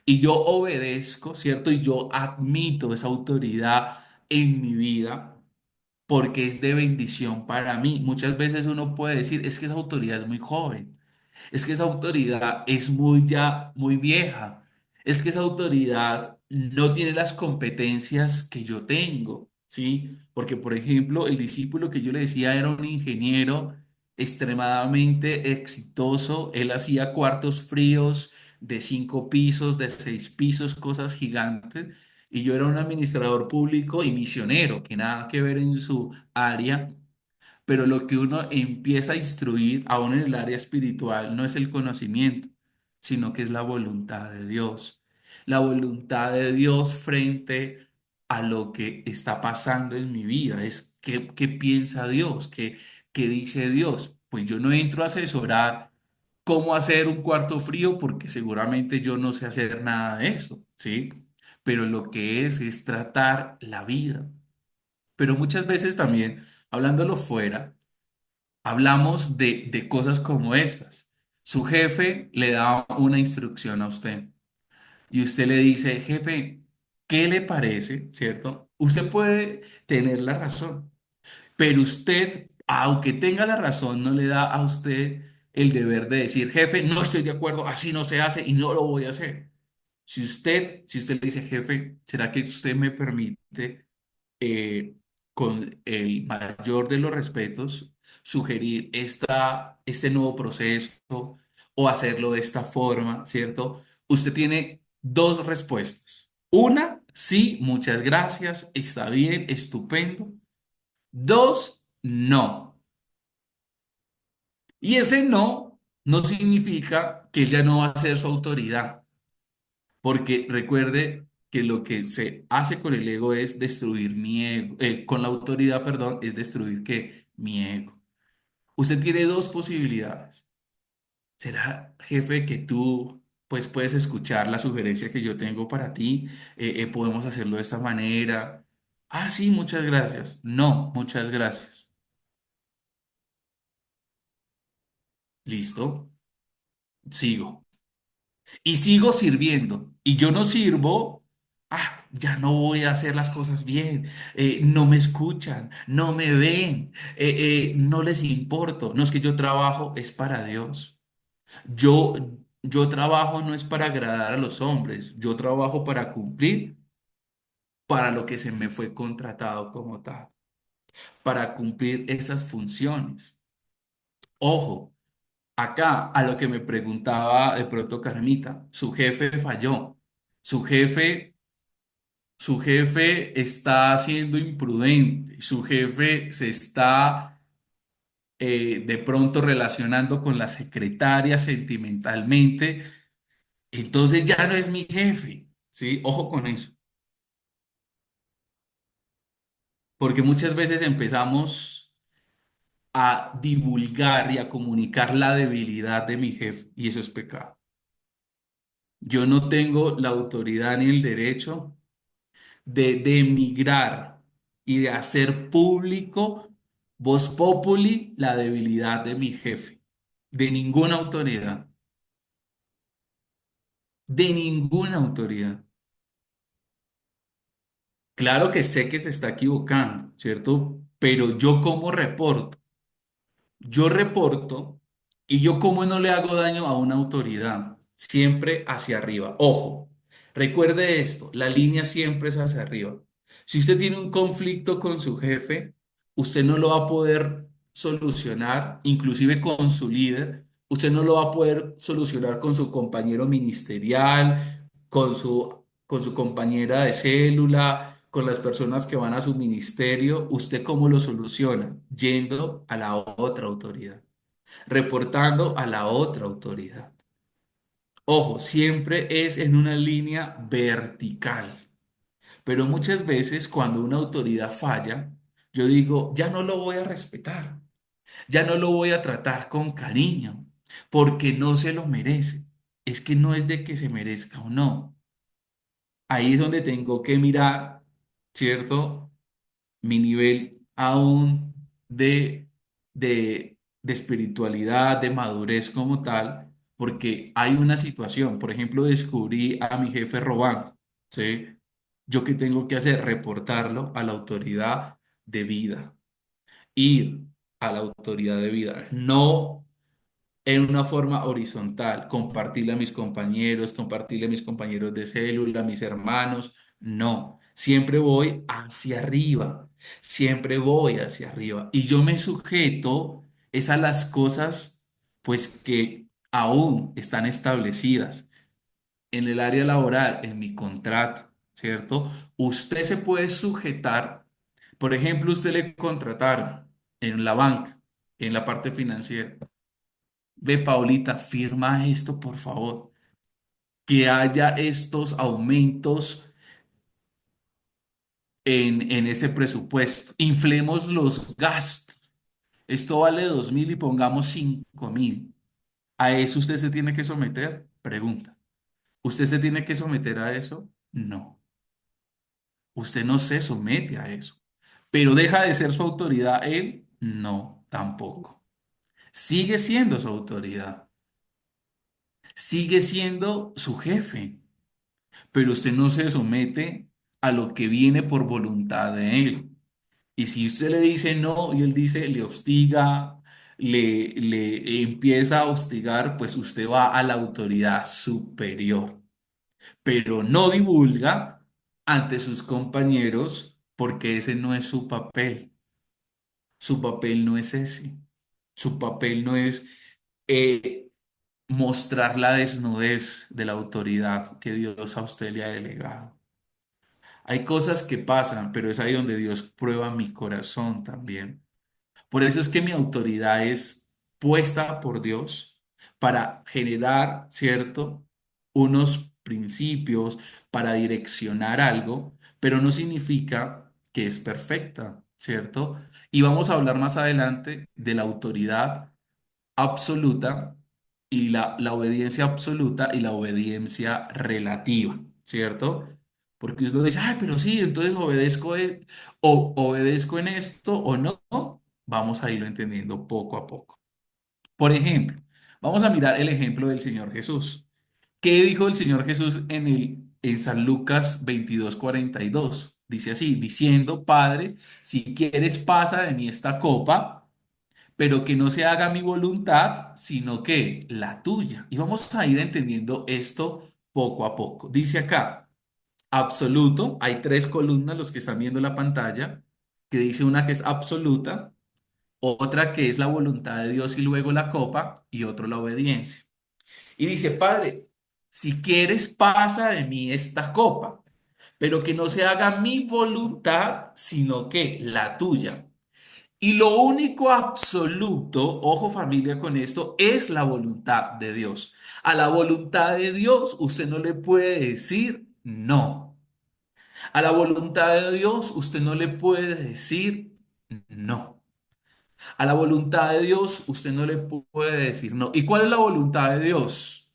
Y yo obedezco, ¿cierto? Y yo admito esa autoridad en mi vida porque es de bendición para mí. Muchas veces uno puede decir, es que esa autoridad es muy joven. Es que esa autoridad es muy vieja. Es que esa autoridad no tiene las competencias que yo tengo, ¿sí? Porque, por ejemplo, el discípulo que yo le decía era un ingeniero extremadamente exitoso. Él hacía cuartos fríos de 5 pisos, de 6 pisos, cosas gigantes. Y yo era un administrador público y misionero, que nada que ver en su área, pero lo que uno empieza a instruir, aún en el área espiritual, no es el conocimiento, sino que es la voluntad de Dios. La voluntad de Dios frente a lo que está pasando en mi vida. Es qué piensa Dios, qué dice Dios. Pues yo no entro a asesorar cómo hacer un cuarto frío porque seguramente yo no sé hacer nada de eso, ¿sí? Pero lo que es tratar la vida. Pero muchas veces también, hablándolo fuera, hablamos de cosas como estas. Su jefe le da una instrucción a usted y usted le dice, jefe, ¿qué le parece? ¿Cierto? Usted puede tener la razón, pero usted, aunque tenga la razón, no le da a usted el deber de decir, jefe, no estoy de acuerdo, así no se hace y no lo voy a hacer. Si usted le dice, jefe, ¿será que usted me permite eh, con el mayor de los respetos, sugerir este nuevo proceso o hacerlo de esta forma, ¿cierto? Usted tiene dos respuestas. Una, sí, muchas gracias, está bien, estupendo. Dos, no. Y ese no no significa que él ya no va a ser su autoridad, porque recuerde que lo que se hace con el ego es destruir mi ego, con la autoridad, perdón, es destruir ¿qué? Mi ego. Usted tiene dos posibilidades. ¿Será, jefe, que tú pues puedes escuchar la sugerencia que yo tengo para ti? Podemos hacerlo de esta manera. Ah, sí, muchas gracias. No, muchas gracias. Listo, sigo. Y sigo sirviendo. Y yo no sirvo, ya no voy a hacer las cosas bien. No me escuchan, no me ven, no les importo. No es que yo trabajo, es para Dios. Yo, yo trabajo no es para agradar a los hombres, yo trabajo para cumplir para lo que se me fue contratado como tal, para cumplir esas funciones. Ojo, acá a lo que me preguntaba de pronto Carmita, su jefe falló, su jefe, su jefe está siendo imprudente, su jefe se está de pronto relacionando con la secretaria sentimentalmente. Entonces ya no es mi jefe, ¿sí? Ojo con eso, porque muchas veces empezamos a divulgar y a comunicar la debilidad de mi jefe y eso es pecado. Yo no tengo la autoridad ni el derecho de demigrar y de hacer público, voz populi, la debilidad de mi jefe, de ninguna autoridad, de ninguna autoridad. Claro que sé que se está equivocando, ¿cierto? Pero yo como reporto. Yo reporto y yo como no le hago daño a una autoridad, siempre hacia arriba. Ojo, recuerde esto, la línea siempre es hacia arriba. Si usted tiene un conflicto con su jefe, usted no lo va a poder solucionar, inclusive con su líder, usted no lo va a poder solucionar con su compañero ministerial, con su compañera de célula, con las personas que van a su ministerio. ¿Usted cómo lo soluciona? Yendo a la otra autoridad, reportando a la otra autoridad. Ojo, siempre es en una línea vertical, pero muchas veces cuando una autoridad falla, yo digo, ya no lo voy a respetar, ya no lo voy a tratar con cariño, porque no se lo merece. Es que no es de que se merezca o no. Ahí es donde tengo que mirar, ¿cierto? Mi nivel aún de espiritualidad, de madurez como tal, porque hay una situación. Por ejemplo, descubrí a mi jefe robando, ¿sí? ¿Yo qué tengo que hacer? Reportarlo a la autoridad de vida, ir a la autoridad de vida, no en una forma horizontal, compartirle a mis compañeros, compartirle a mis compañeros de célula, a mis hermanos. No, siempre voy hacia arriba, siempre voy hacia arriba. Y yo me sujeto es a las cosas, pues, que aún están establecidas en el área laboral, en mi contrato, ¿cierto? Usted se puede sujetar, por ejemplo, usted le contrataron en la banca, en la parte financiera. Ve, Paulita, firma esto, por favor. Que haya estos aumentos en ese presupuesto. Inflemos los gastos. Esto vale 2.000 y pongamos 5.000. ¿A eso usted se tiene que someter? Pregunta. ¿Usted se tiene que someter a eso? No. Usted no se somete a eso. ¿Pero deja de ser su autoridad él? No, tampoco. Sigue siendo su autoridad. Sigue siendo su jefe. Pero usted no se somete a lo que viene por voluntad de él. Y si usted le dice no y él dice, le hostiga, le empieza a hostigar, pues usted va a la autoridad superior, pero no divulga ante sus compañeros porque ese no es su papel. Su papel no es ese. Su papel no es mostrar la desnudez de la autoridad que Dios a usted le ha delegado. Hay cosas que pasan, pero es ahí donde Dios prueba mi corazón también. Por eso es que mi autoridad es puesta por Dios para generar, ¿cierto? Unos principios, para direccionar algo, pero no significa que es perfecta, ¿cierto? Y vamos a hablar más adelante de la autoridad absoluta y la obediencia absoluta y la obediencia relativa, ¿cierto? Porque usted dice, ay, pero sí, entonces obedezco, o obedezco en esto o no. Vamos a irlo entendiendo poco a poco. Por ejemplo, vamos a mirar el ejemplo del Señor Jesús. ¿Qué dijo el Señor Jesús en San Lucas 22:42? Dice así, diciendo, Padre, si quieres pasa de mí esta copa, pero que no se haga mi voluntad, sino que la tuya. Y vamos a ir entendiendo esto poco a poco. Dice acá, absoluto, hay tres columnas, los que están viendo la pantalla, que dice una que es absoluta, otra que es la voluntad de Dios y luego la copa, y otro la obediencia. Y dice, Padre, si quieres, pasa de mí esta copa, pero que no se haga mi voluntad, sino que la tuya. Y lo único absoluto, ojo familia con esto, es la voluntad de Dios. A la voluntad de Dios usted no le puede decir no. A la voluntad de Dios usted no le puede decir no. A la voluntad de Dios usted no le puede decir no. ¿Y cuál es la voluntad de Dios?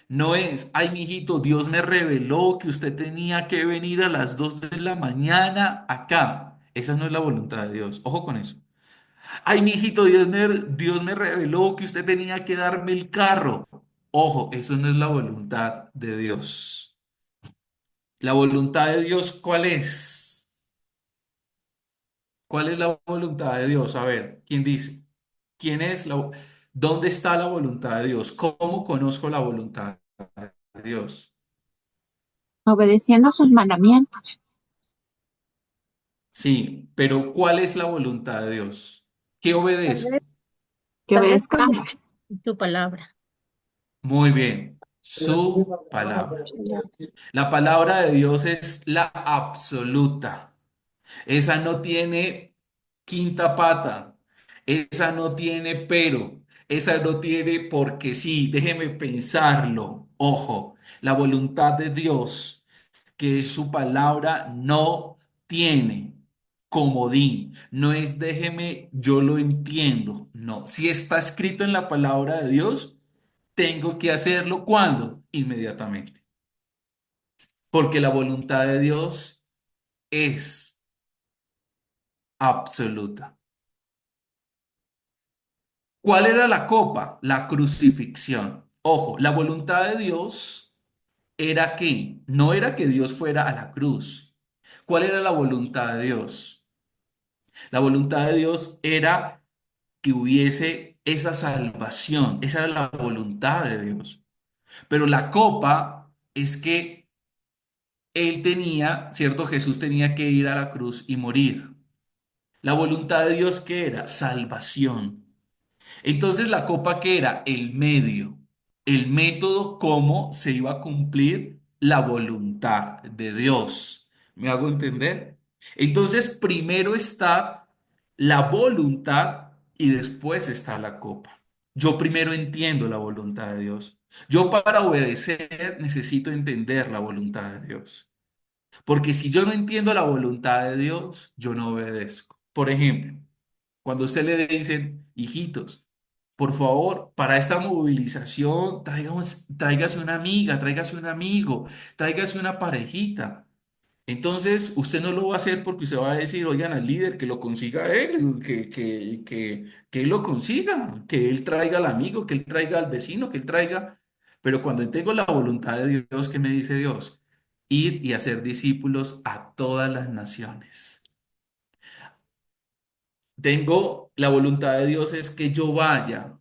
No es, ay, mijito, Dios me reveló que usted tenía que venir a las 2 de la mañana acá. Esa no es la voluntad de Dios. Ojo con eso. Ay, mijito, Dios me reveló que usted tenía que darme el carro. Ojo, eso no es la voluntad de Dios. La voluntad de Dios, ¿cuál es? ¿Cuál es la voluntad de Dios? A ver, ¿quién dice? ¿Quién es ¿Dónde está la voluntad de Dios? ¿Cómo conozco la voluntad de Dios? Obedeciendo sus mandamientos. Sí, pero ¿cuál es la voluntad de Dios? ¿Qué Tal obedezco? vez, Que tal vez con obedezcamos. tu palabra. Muy bien, su palabra. La palabra de Dios es la absoluta. Esa no tiene quinta pata. Esa no tiene pero. Esa no tiene porque sí. Déjeme pensarlo. Ojo, la voluntad de Dios, que es su palabra, no tiene comodín. No es déjeme, yo lo entiendo. No. Si está escrito en la palabra de Dios, tengo que hacerlo. ¿Cuándo? Inmediatamente. Porque la voluntad de Dios es absoluta. ¿Cuál era la copa? La crucifixión. Ojo, la voluntad de Dios era que no era que Dios fuera a la cruz. ¿Cuál era la voluntad de Dios? La voluntad de Dios era que hubiese esa salvación. Esa era la voluntad de Dios. Pero la copa es que él tenía, ¿cierto? Jesús tenía que ir a la cruz y morir. La voluntad de Dios, ¿qué era? Salvación. Entonces la copa que era el medio, el método cómo se iba a cumplir la voluntad de Dios. ¿Me hago entender? Entonces primero está la voluntad y después está la copa. Yo primero entiendo la voluntad de Dios. Yo para obedecer necesito entender la voluntad de Dios. Porque si yo no entiendo la voluntad de Dios, yo no obedezco. Por ejemplo, cuando usted le dicen, hijitos, por favor, para esta movilización, tráigase una amiga, tráigase un amigo, tráigase una parejita. Entonces, usted no lo va a hacer porque usted va a decir, oigan al líder que lo consiga él, que él lo consiga, que él traiga al amigo, que él traiga al vecino, que él traiga. Pero cuando tengo la voluntad de Dios, ¿qué me dice Dios? Ir y hacer discípulos a todas las naciones. Tengo la voluntad de Dios es que yo vaya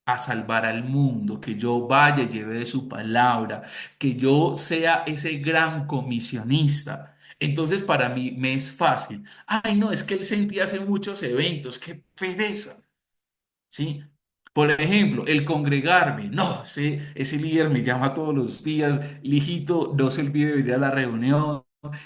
a salvar al mundo, que yo vaya y lleve de su palabra, que yo sea ese gran comisionista. Entonces para mí me es fácil. Ay, no, es que él sentía hace muchos eventos, qué pereza. ¿Sí? Por ejemplo, el congregarme. No, ese líder me llama todos los días. Hijito, no se olvide de venir a la reunión.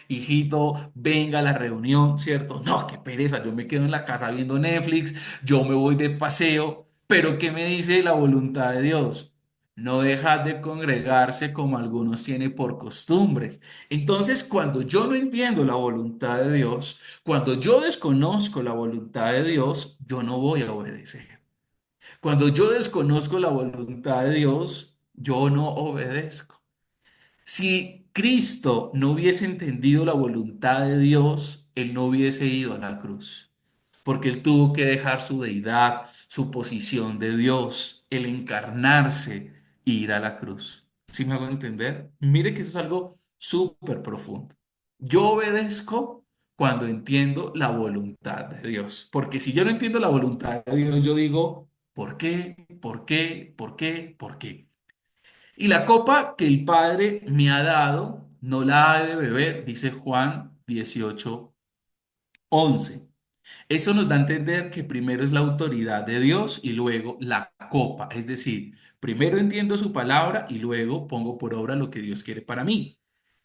Hijito, venga a la reunión, ¿cierto? No, qué pereza. Yo me quedo en la casa viendo Netflix. Yo me voy de paseo. Pero ¿qué me dice la voluntad de Dios? No dejar de congregarse como algunos tienen por costumbres. Entonces, cuando yo no entiendo la voluntad de Dios, cuando yo desconozco la voluntad de Dios, yo no voy a obedecer. Cuando yo desconozco la voluntad de Dios, yo no obedezco. Si Cristo no hubiese entendido la voluntad de Dios, Él no hubiese ido a la cruz, porque Él tuvo que dejar su deidad, su posición de Dios, el encarnarse e ir a la cruz. ¿Sí me hago entender? Mire que eso es algo súper profundo. Yo obedezco cuando entiendo la voluntad de Dios, porque si yo no entiendo la voluntad de Dios, yo digo, ¿por qué? ¿Por qué? ¿Por qué? ¿Por qué? Y la copa que el Padre me ha dado, no la he de beber, dice Juan 18:11. Esto nos da a entender que primero es la autoridad de Dios y luego la copa. Es decir, primero entiendo su palabra y luego pongo por obra lo que Dios quiere para mí.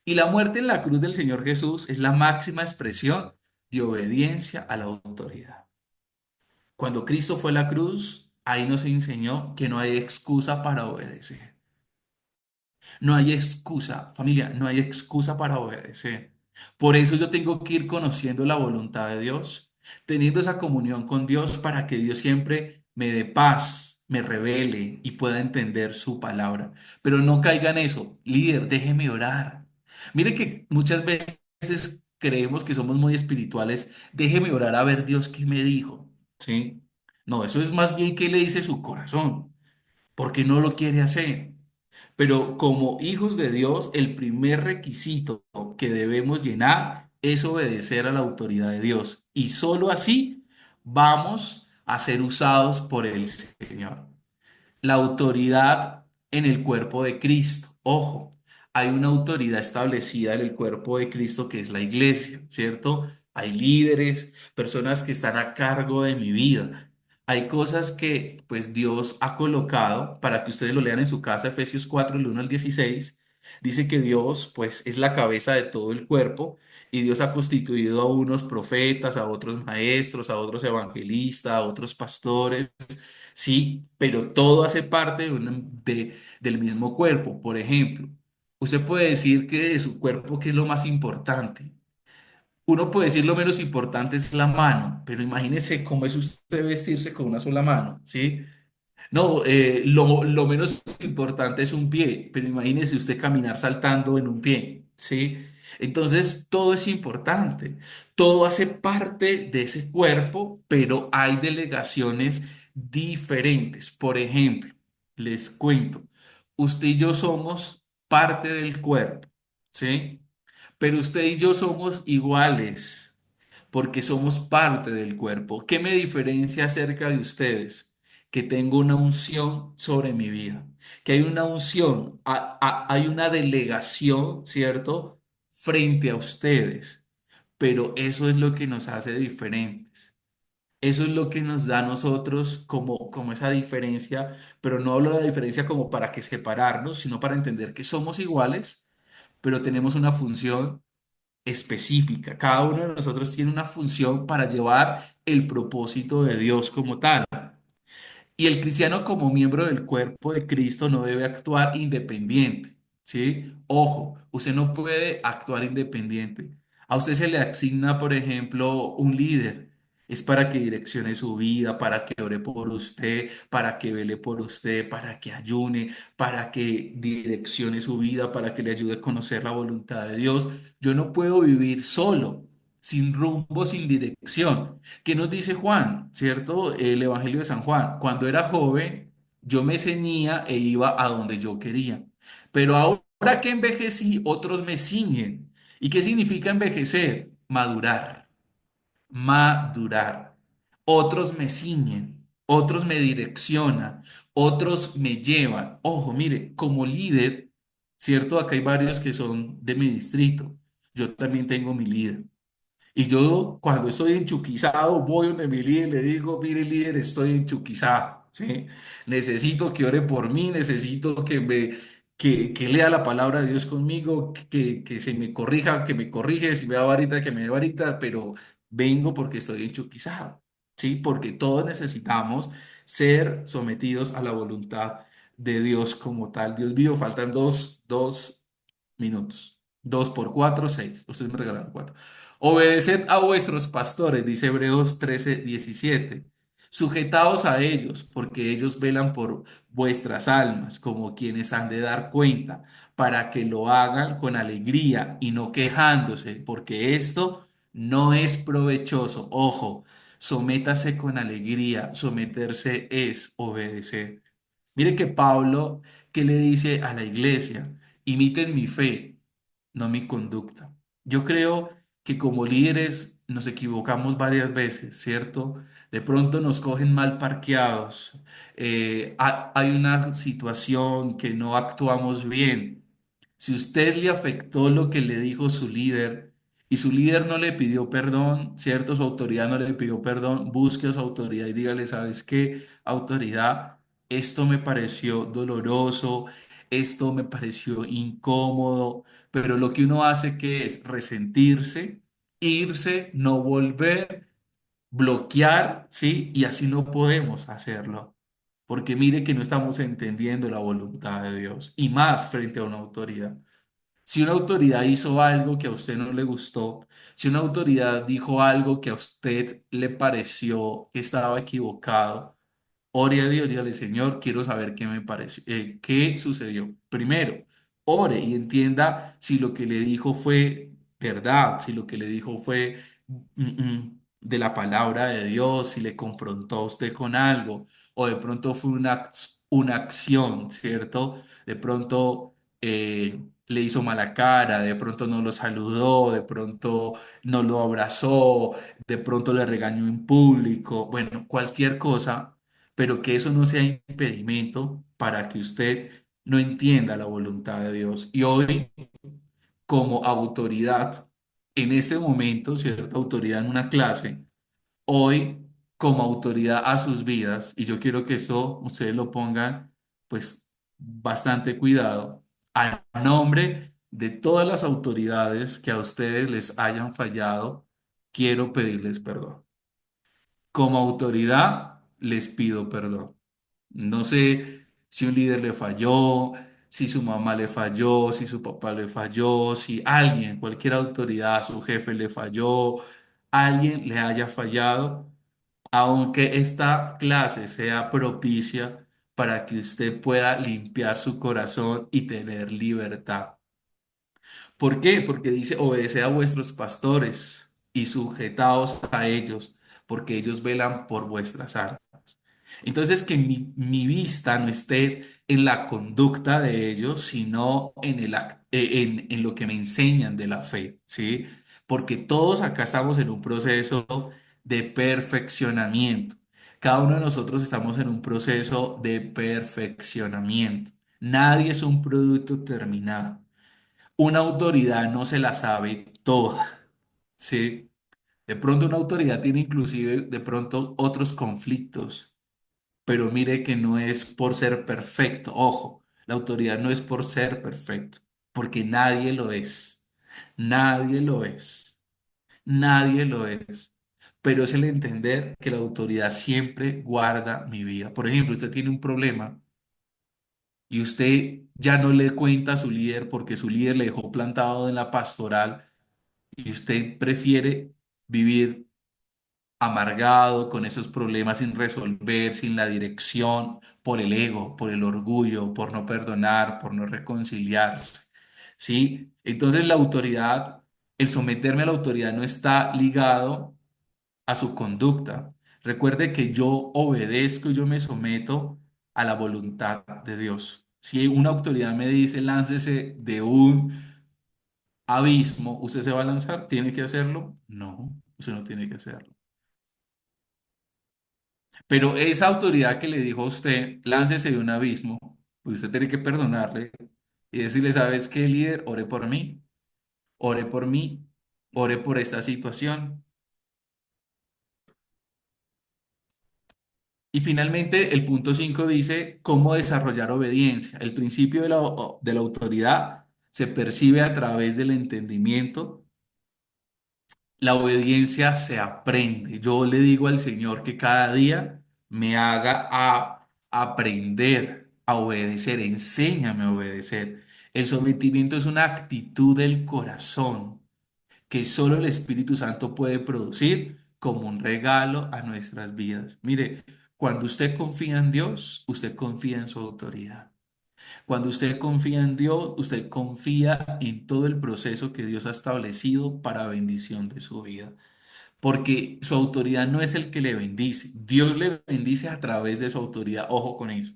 Y la muerte en la cruz del Señor Jesús es la máxima expresión de obediencia a la autoridad. Cuando Cristo fue a la cruz, ahí nos enseñó que no hay excusa para obedecer. No hay excusa, familia, no hay excusa para obedecer. Por eso yo tengo que ir conociendo la voluntad de Dios, teniendo esa comunión con Dios para que Dios siempre me dé paz, me revele y pueda entender su palabra. Pero no caiga en eso. Líder, déjeme orar. Mire que muchas veces creemos que somos muy espirituales. Déjeme orar a ver Dios qué me dijo. ¿Sí? No, eso es más bien qué le dice su corazón, porque no lo quiere hacer. Pero como hijos de Dios, el primer requisito que debemos llenar es obedecer a la autoridad de Dios. Y solo así vamos a ser usados por el Señor. La autoridad en el cuerpo de Cristo. Ojo, hay una autoridad establecida en el cuerpo de Cristo que es la iglesia, ¿cierto? Hay líderes, personas que están a cargo de mi vida. Hay cosas que pues Dios ha colocado para que ustedes lo lean en su casa, Efesios 4, el 1 al 16. Dice que Dios pues es la cabeza de todo el cuerpo y Dios ha constituido a unos profetas, a otros maestros, a otros evangelistas, a otros pastores. Sí, pero todo hace parte del mismo cuerpo. Por ejemplo, usted puede decir que de su cuerpo, ¿qué es lo más importante? Uno puede decir lo menos importante es la mano, pero imagínese cómo es usted vestirse con una sola mano, ¿sí? No, lo menos importante es un pie, pero imagínese usted caminar saltando en un pie, ¿sí? Entonces, todo es importante, todo hace parte de ese cuerpo, pero hay delegaciones diferentes. Por ejemplo, les cuento, usted y yo somos parte del cuerpo, ¿sí? Pero usted y yo somos iguales porque somos parte del cuerpo. ¿Qué me diferencia acerca de ustedes? Que tengo una unción sobre mi vida, que hay una unción, hay una delegación, ¿cierto? Frente a ustedes, pero eso es lo que nos hace diferentes. Eso es lo que nos da a nosotros como esa diferencia, pero no hablo de la diferencia como para que separarnos, sino para entender que somos iguales, pero tenemos una función específica. Cada uno de nosotros tiene una función para llevar el propósito de Dios como tal. Y el cristiano como miembro del cuerpo de Cristo no debe actuar independiente, ¿sí? Ojo, usted no puede actuar independiente. A usted se le asigna, por ejemplo, un líder. Es para que direccione su vida, para que ore por usted, para que vele por usted, para que ayune, para que direccione su vida, para que le ayude a conocer la voluntad de Dios. Yo no puedo vivir solo, sin rumbo, sin dirección. ¿Qué nos dice Juan? ¿Cierto? El Evangelio de San Juan. Cuando era joven, yo me ceñía e iba a donde yo quería. Pero ahora que envejecí, otros me ciñen. ¿Y qué significa envejecer? Madurar, madurar. Otros me ciñen, otros me direccionan, otros me llevan. Ojo, mire, como líder, ¿cierto? Acá hay varios que son de mi distrito. Yo también tengo mi líder. Y yo cuando estoy enchuquizado, voy donde mi líder y le digo, mire líder, estoy enchuquizado. ¿sí? Necesito que ore por mí, necesito que lea la palabra de Dios conmigo, que se me corrija, que me corrige, si me da varita, que me dé varita, pero vengo porque estoy enchuquizado, ¿sí? Porque todos necesitamos ser sometidos a la voluntad de Dios como tal. Dios mío, faltan dos minutos. 2 por 4, 6. Ustedes me regalaron 4. Obedeced a vuestros pastores, dice Hebreos 13:17. Sujetaos a ellos, porque ellos velan por vuestras almas, como quienes han de dar cuenta, para que lo hagan con alegría y no quejándose, porque esto no es provechoso. Ojo, sométase con alegría. Someterse es obedecer. Mire que Pablo, que le dice a la iglesia, imiten mi fe, no mi conducta. Yo creo que como líderes nos equivocamos varias veces, ¿cierto? De pronto nos cogen mal parqueados, hay una situación que no actuamos bien. Si usted le afectó lo que le dijo su líder y su líder no le pidió perdón, ¿cierto? Su autoridad no le pidió perdón, busque a su autoridad y dígale, ¿sabes qué, autoridad? Esto me pareció doloroso, esto me pareció incómodo, pero lo que uno hace que es resentirse, irse, no volver, bloquear, ¿sí? Y así no podemos hacerlo. Porque mire que no estamos entendiendo la voluntad de Dios y más frente a una autoridad. Si una autoridad hizo algo que a usted no le gustó, si una autoridad dijo algo que a usted le pareció que estaba equivocado, ore a Dios, dígale, Señor, quiero saber qué me pareció, qué sucedió. Primero, ore y entienda si lo que le dijo fue verdad, si lo que le dijo fue de la palabra de Dios, si le confrontó a usted con algo, o de pronto fue una acción, ¿cierto? De pronto le hizo mala cara, de pronto no lo saludó, de pronto no lo abrazó, de pronto le regañó en público, bueno, cualquier cosa, pero que eso no sea impedimento para que usted no entienda la voluntad de Dios. Y hoy, como autoridad, en este momento, cierta autoridad en una clase, hoy, como autoridad a sus vidas, y yo quiero que eso ustedes lo pongan, pues, bastante cuidado, a nombre de todas las autoridades que a ustedes les hayan fallado, quiero pedirles perdón. Como autoridad, les pido perdón. No sé si un líder le falló, si su mamá le falló, si su papá le falló, si alguien, cualquier autoridad, su jefe le falló, alguien le haya fallado, aunque esta clase sea propicia para que usted pueda limpiar su corazón y tener libertad. ¿Por qué? Porque dice, obedeced a vuestros pastores y sujetaos a ellos, porque ellos velan por vuestras almas. Entonces, que mi vista no esté en la conducta de ellos, sino en en lo que me enseñan de la fe, ¿sí? Porque todos acá estamos en un proceso de perfeccionamiento. Cada uno de nosotros estamos en un proceso de perfeccionamiento. Nadie es un producto terminado. Una autoridad no se la sabe toda, ¿sí? De pronto una autoridad tiene inclusive de pronto otros conflictos, pero mire que no es por ser perfecto. Ojo, la autoridad no es por ser perfecto, porque nadie lo es. Nadie lo es. Nadie lo es. Pero es el entender que la autoridad siempre guarda mi vida. Por ejemplo, usted tiene un problema y usted ya no le cuenta a su líder porque su líder le dejó plantado en la pastoral y usted prefiere vivir amargado con esos problemas sin resolver, sin la dirección, por el ego, por el orgullo, por no perdonar, por no reconciliarse. ¿Sí? Entonces la autoridad, el someterme a la autoridad no está ligado a su conducta. Recuerde que yo obedezco y yo me someto a la voluntad de Dios. Si una autoridad me dice, láncese de un abismo, ¿usted se va a lanzar? ¿Tiene que hacerlo? No, usted no tiene que hacerlo. Pero esa autoridad que le dijo a usted, láncese de un abismo, pues usted tiene que perdonarle y decirle, ¿sabes qué, líder? Ore por mí, ore por esta situación. Y finalmente, el punto 5 dice cómo desarrollar obediencia. El principio de la autoridad se percibe a través del entendimiento. La obediencia se aprende. Yo le digo al Señor que cada día me haga a aprender a obedecer. Enséñame a obedecer. El sometimiento es una actitud del corazón que solo el Espíritu Santo puede producir como un regalo a nuestras vidas. Mire, cuando usted confía en Dios, usted confía en su autoridad. Cuando usted confía en Dios, usted confía en todo el proceso que Dios ha establecido para bendición de su vida. Porque su autoridad no es el que le bendice. Dios le bendice a través de su autoridad. Ojo con eso.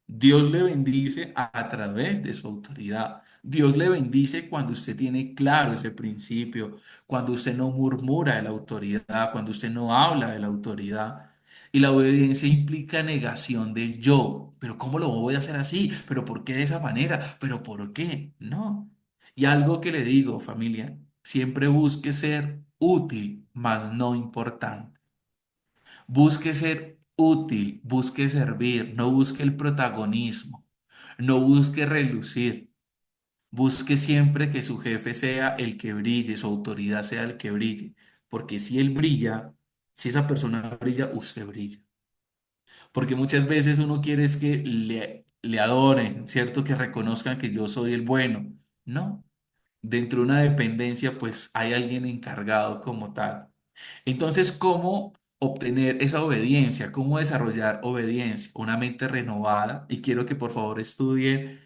Dios le bendice a través de su autoridad. Dios le bendice cuando usted tiene claro ese principio, cuando usted no murmura de la autoridad, cuando usted no habla de la autoridad. Y la obediencia implica negación del yo. Pero ¿cómo lo voy a hacer así? ¿Pero por qué de esa manera? ¿Pero por qué? No. Y algo que le digo, familia, siempre busque ser útil, mas no importante. Busque ser útil, busque servir, no busque el protagonismo, no busque relucir, busque siempre que su jefe sea el que brille, su autoridad sea el que brille, porque si él brilla, si esa persona brilla, usted brilla. Porque muchas veces uno quiere es que le adoren, ¿cierto? Que reconozcan que yo soy el bueno. No, dentro de una dependencia, pues hay alguien encargado como tal. Entonces, ¿cómo obtener esa obediencia? ¿Cómo desarrollar obediencia? Una mente renovada. Y quiero que por favor estudien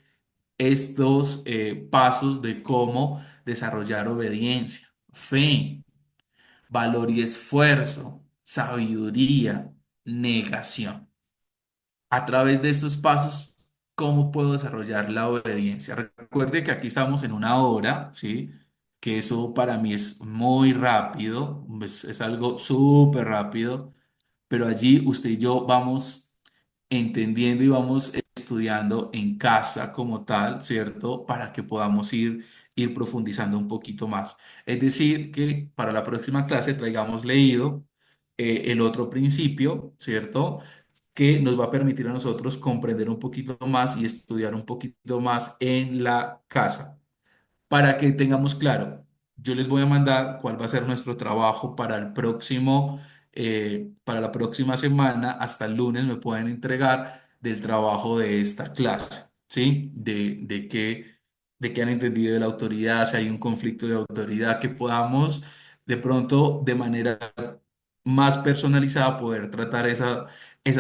estos pasos de cómo desarrollar obediencia. Fe, valor y esfuerzo, sabiduría, negación. A través de estos pasos, ¿cómo puedo desarrollar la obediencia? Recuerde que aquí estamos en una hora, ¿sí? Que eso para mí es muy rápido, es algo súper rápido, pero allí usted y yo vamos entendiendo y vamos estudiando en casa como tal, ¿cierto? Para que podamos ir profundizando un poquito más. Es decir, que para la próxima clase traigamos leído el otro principio, ¿cierto? Que nos va a permitir a nosotros comprender un poquito más y estudiar un poquito más en la casa. Para que tengamos claro, yo les voy a mandar cuál va a ser nuestro trabajo para el próximo, para la próxima semana. Hasta el lunes me pueden entregar del trabajo de esta clase, ¿sí? De qué han entendido de la autoridad, si hay un conflicto de autoridad, que podamos de pronto de manera más personalizada poder tratar esa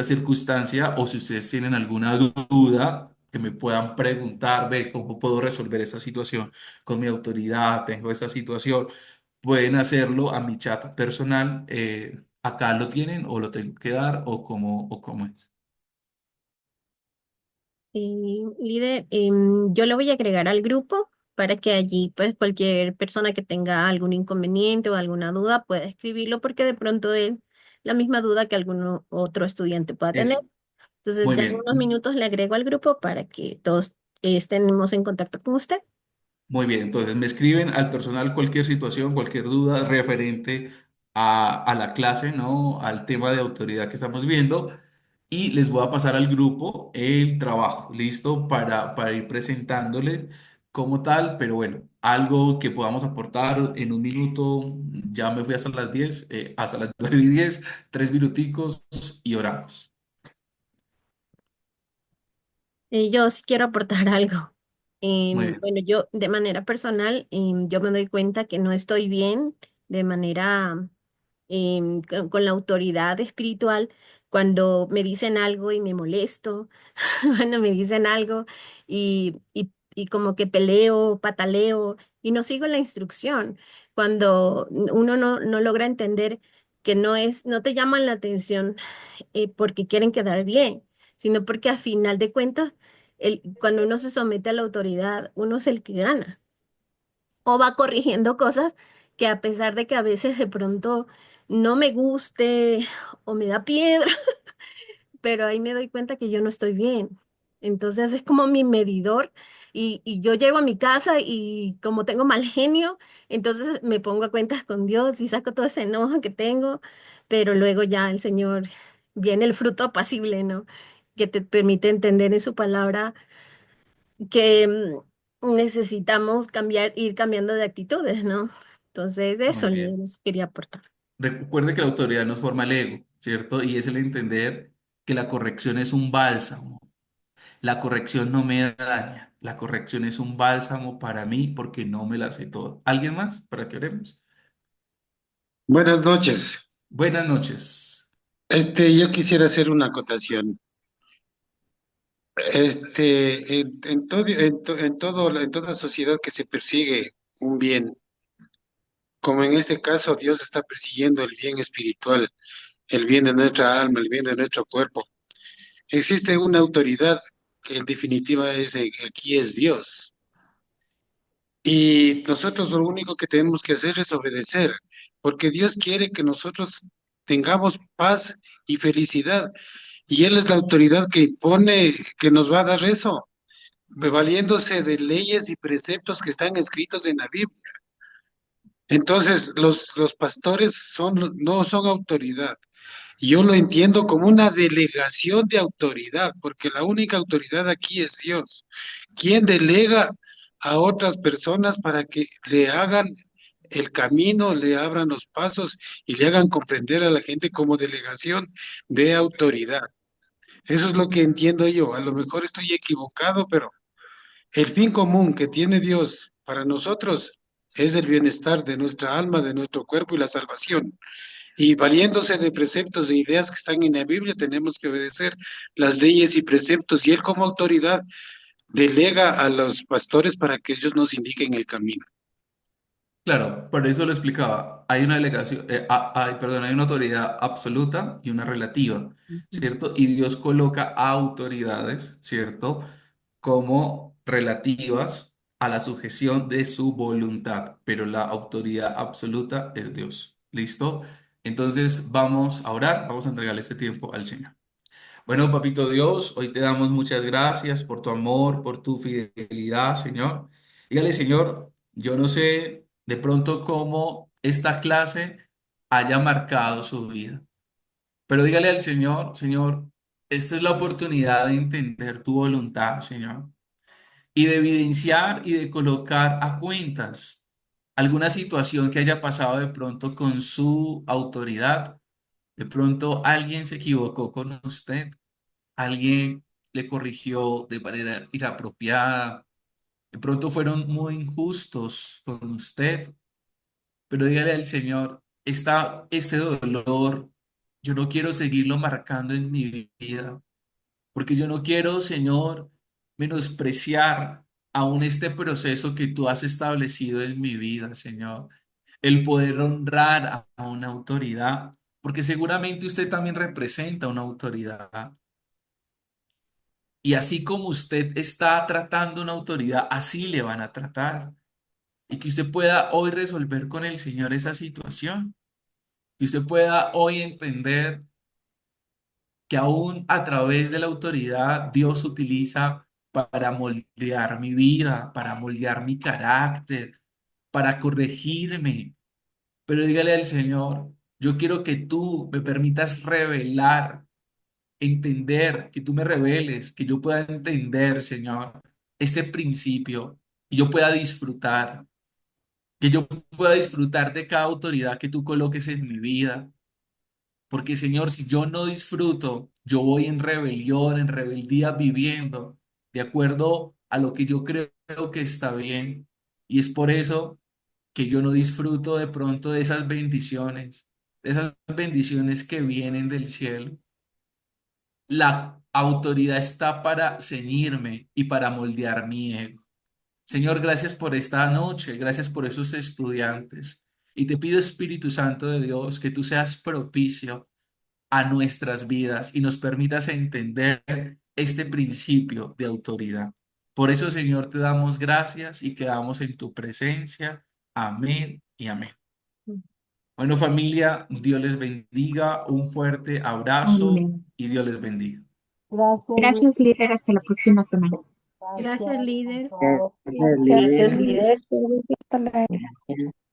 circunstancia, o si ustedes tienen alguna duda, que me puedan preguntar, ver cómo puedo resolver esa situación con mi autoridad, tengo esta situación, pueden hacerlo a mi chat personal. Acá lo tienen o lo tengo que dar o cómo es. Líder, yo le voy a agregar al grupo para que allí pues cualquier persona que tenga algún inconveniente o alguna duda pueda escribirlo porque de pronto es la misma duda que algún otro estudiante pueda tener. Eso. Entonces Muy ya en bien. unos minutos le agrego al grupo para que todos estemos en contacto con usted. Muy bien, entonces me escriben al personal cualquier situación, cualquier duda referente a la clase, ¿no? Al tema de autoridad que estamos viendo, y les voy a pasar al grupo el trabajo, ¿listo? Para ir presentándoles como tal, pero bueno, algo que podamos aportar en un minuto. Ya me fui hasta las 10, hasta las 9:10, 3 minuticos y oramos. Yo sí quiero aportar algo. Muy bien. Bueno, yo de manera personal, yo me doy cuenta que no estoy bien de manera con la autoridad espiritual cuando me dicen algo y me molesto, cuando me dicen algo y como que peleo, pataleo y no sigo la instrucción. Cuando uno no logra entender que no te llaman la atención porque quieren quedar bien, sino porque a final de cuentas, cuando uno se somete a la autoridad, uno es el que gana o va corrigiendo cosas que a pesar de que a veces de pronto no me guste o me da piedra, pero ahí me doy cuenta que yo no estoy bien. Entonces es como mi medidor y yo llego a mi casa y como tengo mal genio, entonces me pongo a cuentas con Dios y saco todo ese enojo que tengo, pero luego ya el Señor viene el fruto apacible, ¿no? Que te permite entender en su palabra que necesitamos cambiar, ir cambiando de actitudes, ¿no? Entonces, Muy eso bien. les quería aportar. Recuerde que la autoridad nos forma el ego, ¿cierto? Y es el entender que la corrección es un bálsamo. La corrección no me daña. La corrección es un bálsamo para mí porque no me la sé todo. ¿Alguien más para que oremos? Buenas noches. Buenas noches. Yo quisiera hacer una acotación. En toda sociedad que se persigue un bien, como en este caso Dios está persiguiendo el bien espiritual, el bien de nuestra alma, el bien de nuestro cuerpo. Existe una autoridad que en definitiva aquí es Dios. Y nosotros lo único que tenemos que hacer es obedecer, porque Dios quiere que nosotros tengamos paz y felicidad. Y Él es la autoridad que impone, que nos va a dar eso, valiéndose de leyes y preceptos que están escritos en la Biblia. Entonces, los pastores no son autoridad. Yo lo entiendo como una delegación de autoridad, porque la única autoridad aquí es Dios, quien delega a otras personas para que le hagan el camino, le abran los pasos y le hagan comprender a la gente como delegación de autoridad. Eso es lo que entiendo yo. A lo mejor estoy equivocado, pero el fin común que tiene Dios para nosotros es el bienestar de nuestra alma, de nuestro cuerpo y la salvación. Y valiéndose de preceptos e ideas que están en la Biblia, tenemos que obedecer las leyes y preceptos. Y Él como autoridad delega a los pastores para que ellos nos indiquen el camino. Claro, por eso lo explicaba. Hay una delegación, perdón, hay una autoridad absoluta y una relativa, Ujú. ¿cierto? Y Dios coloca autoridades, ¿cierto? Como relativas a la sujeción de su voluntad, pero la autoridad absoluta es Dios. ¿Listo? Entonces vamos a orar, vamos a entregarle este tiempo al Señor. Bueno, papito Dios, hoy te damos muchas gracias por tu amor, por tu fidelidad, Señor. Dígale, Señor, yo no sé de pronto cómo esta clase haya marcado su vida, pero dígale al Señor, Señor, esta es la oportunidad de entender tu voluntad, Señor, y de evidenciar y de colocar a cuentas alguna situación que haya pasado de pronto con su autoridad. De pronto alguien se equivocó con usted. Alguien le corrigió de manera inapropiada. De pronto fueron muy injustos con usted, pero dígale al Señor, este dolor, yo no quiero seguirlo marcando en mi vida, porque yo no quiero, Señor, menospreciar aún este proceso que tú has establecido en mi vida, Señor. El poder honrar a una autoridad, porque seguramente usted también representa una autoridad. Y así como usted está tratando una autoridad, así le van a tratar. Y que usted pueda hoy resolver con el Señor esa situación. Que usted pueda hoy entender que aún a través de la autoridad Dios utiliza para moldear mi vida, para moldear mi carácter, para corregirme. Pero dígale al Señor, yo quiero que tú me permitas revelar, entender, que tú me reveles, que yo pueda entender, Señor, este principio y yo pueda disfrutar, que yo pueda disfrutar de cada autoridad que tú coloques en mi vida. Porque, Señor, si yo no disfruto, yo voy en rebelión, en rebeldía viviendo de acuerdo a lo que yo creo que está bien. Y es por eso que yo no disfruto de pronto de esas bendiciones que vienen del cielo. La autoridad está para ceñirme y para moldear mi ego. Señor, gracias por esta noche, gracias por esos estudiantes. Y te pido, Espíritu Santo de Dios, que tú seas propicio a nuestras vidas y nos permitas entender este principio de autoridad. Por eso, Señor, te damos gracias y quedamos en tu presencia. Amén y amén. Bueno, familia, Dios les bendiga, un fuerte abrazo Amén. y Dios les bendiga. Gracias, líder. Hasta la próxima semana. Gracias, líder. Gracias, Gracias, líder. líder. Hasta luego. Gracias.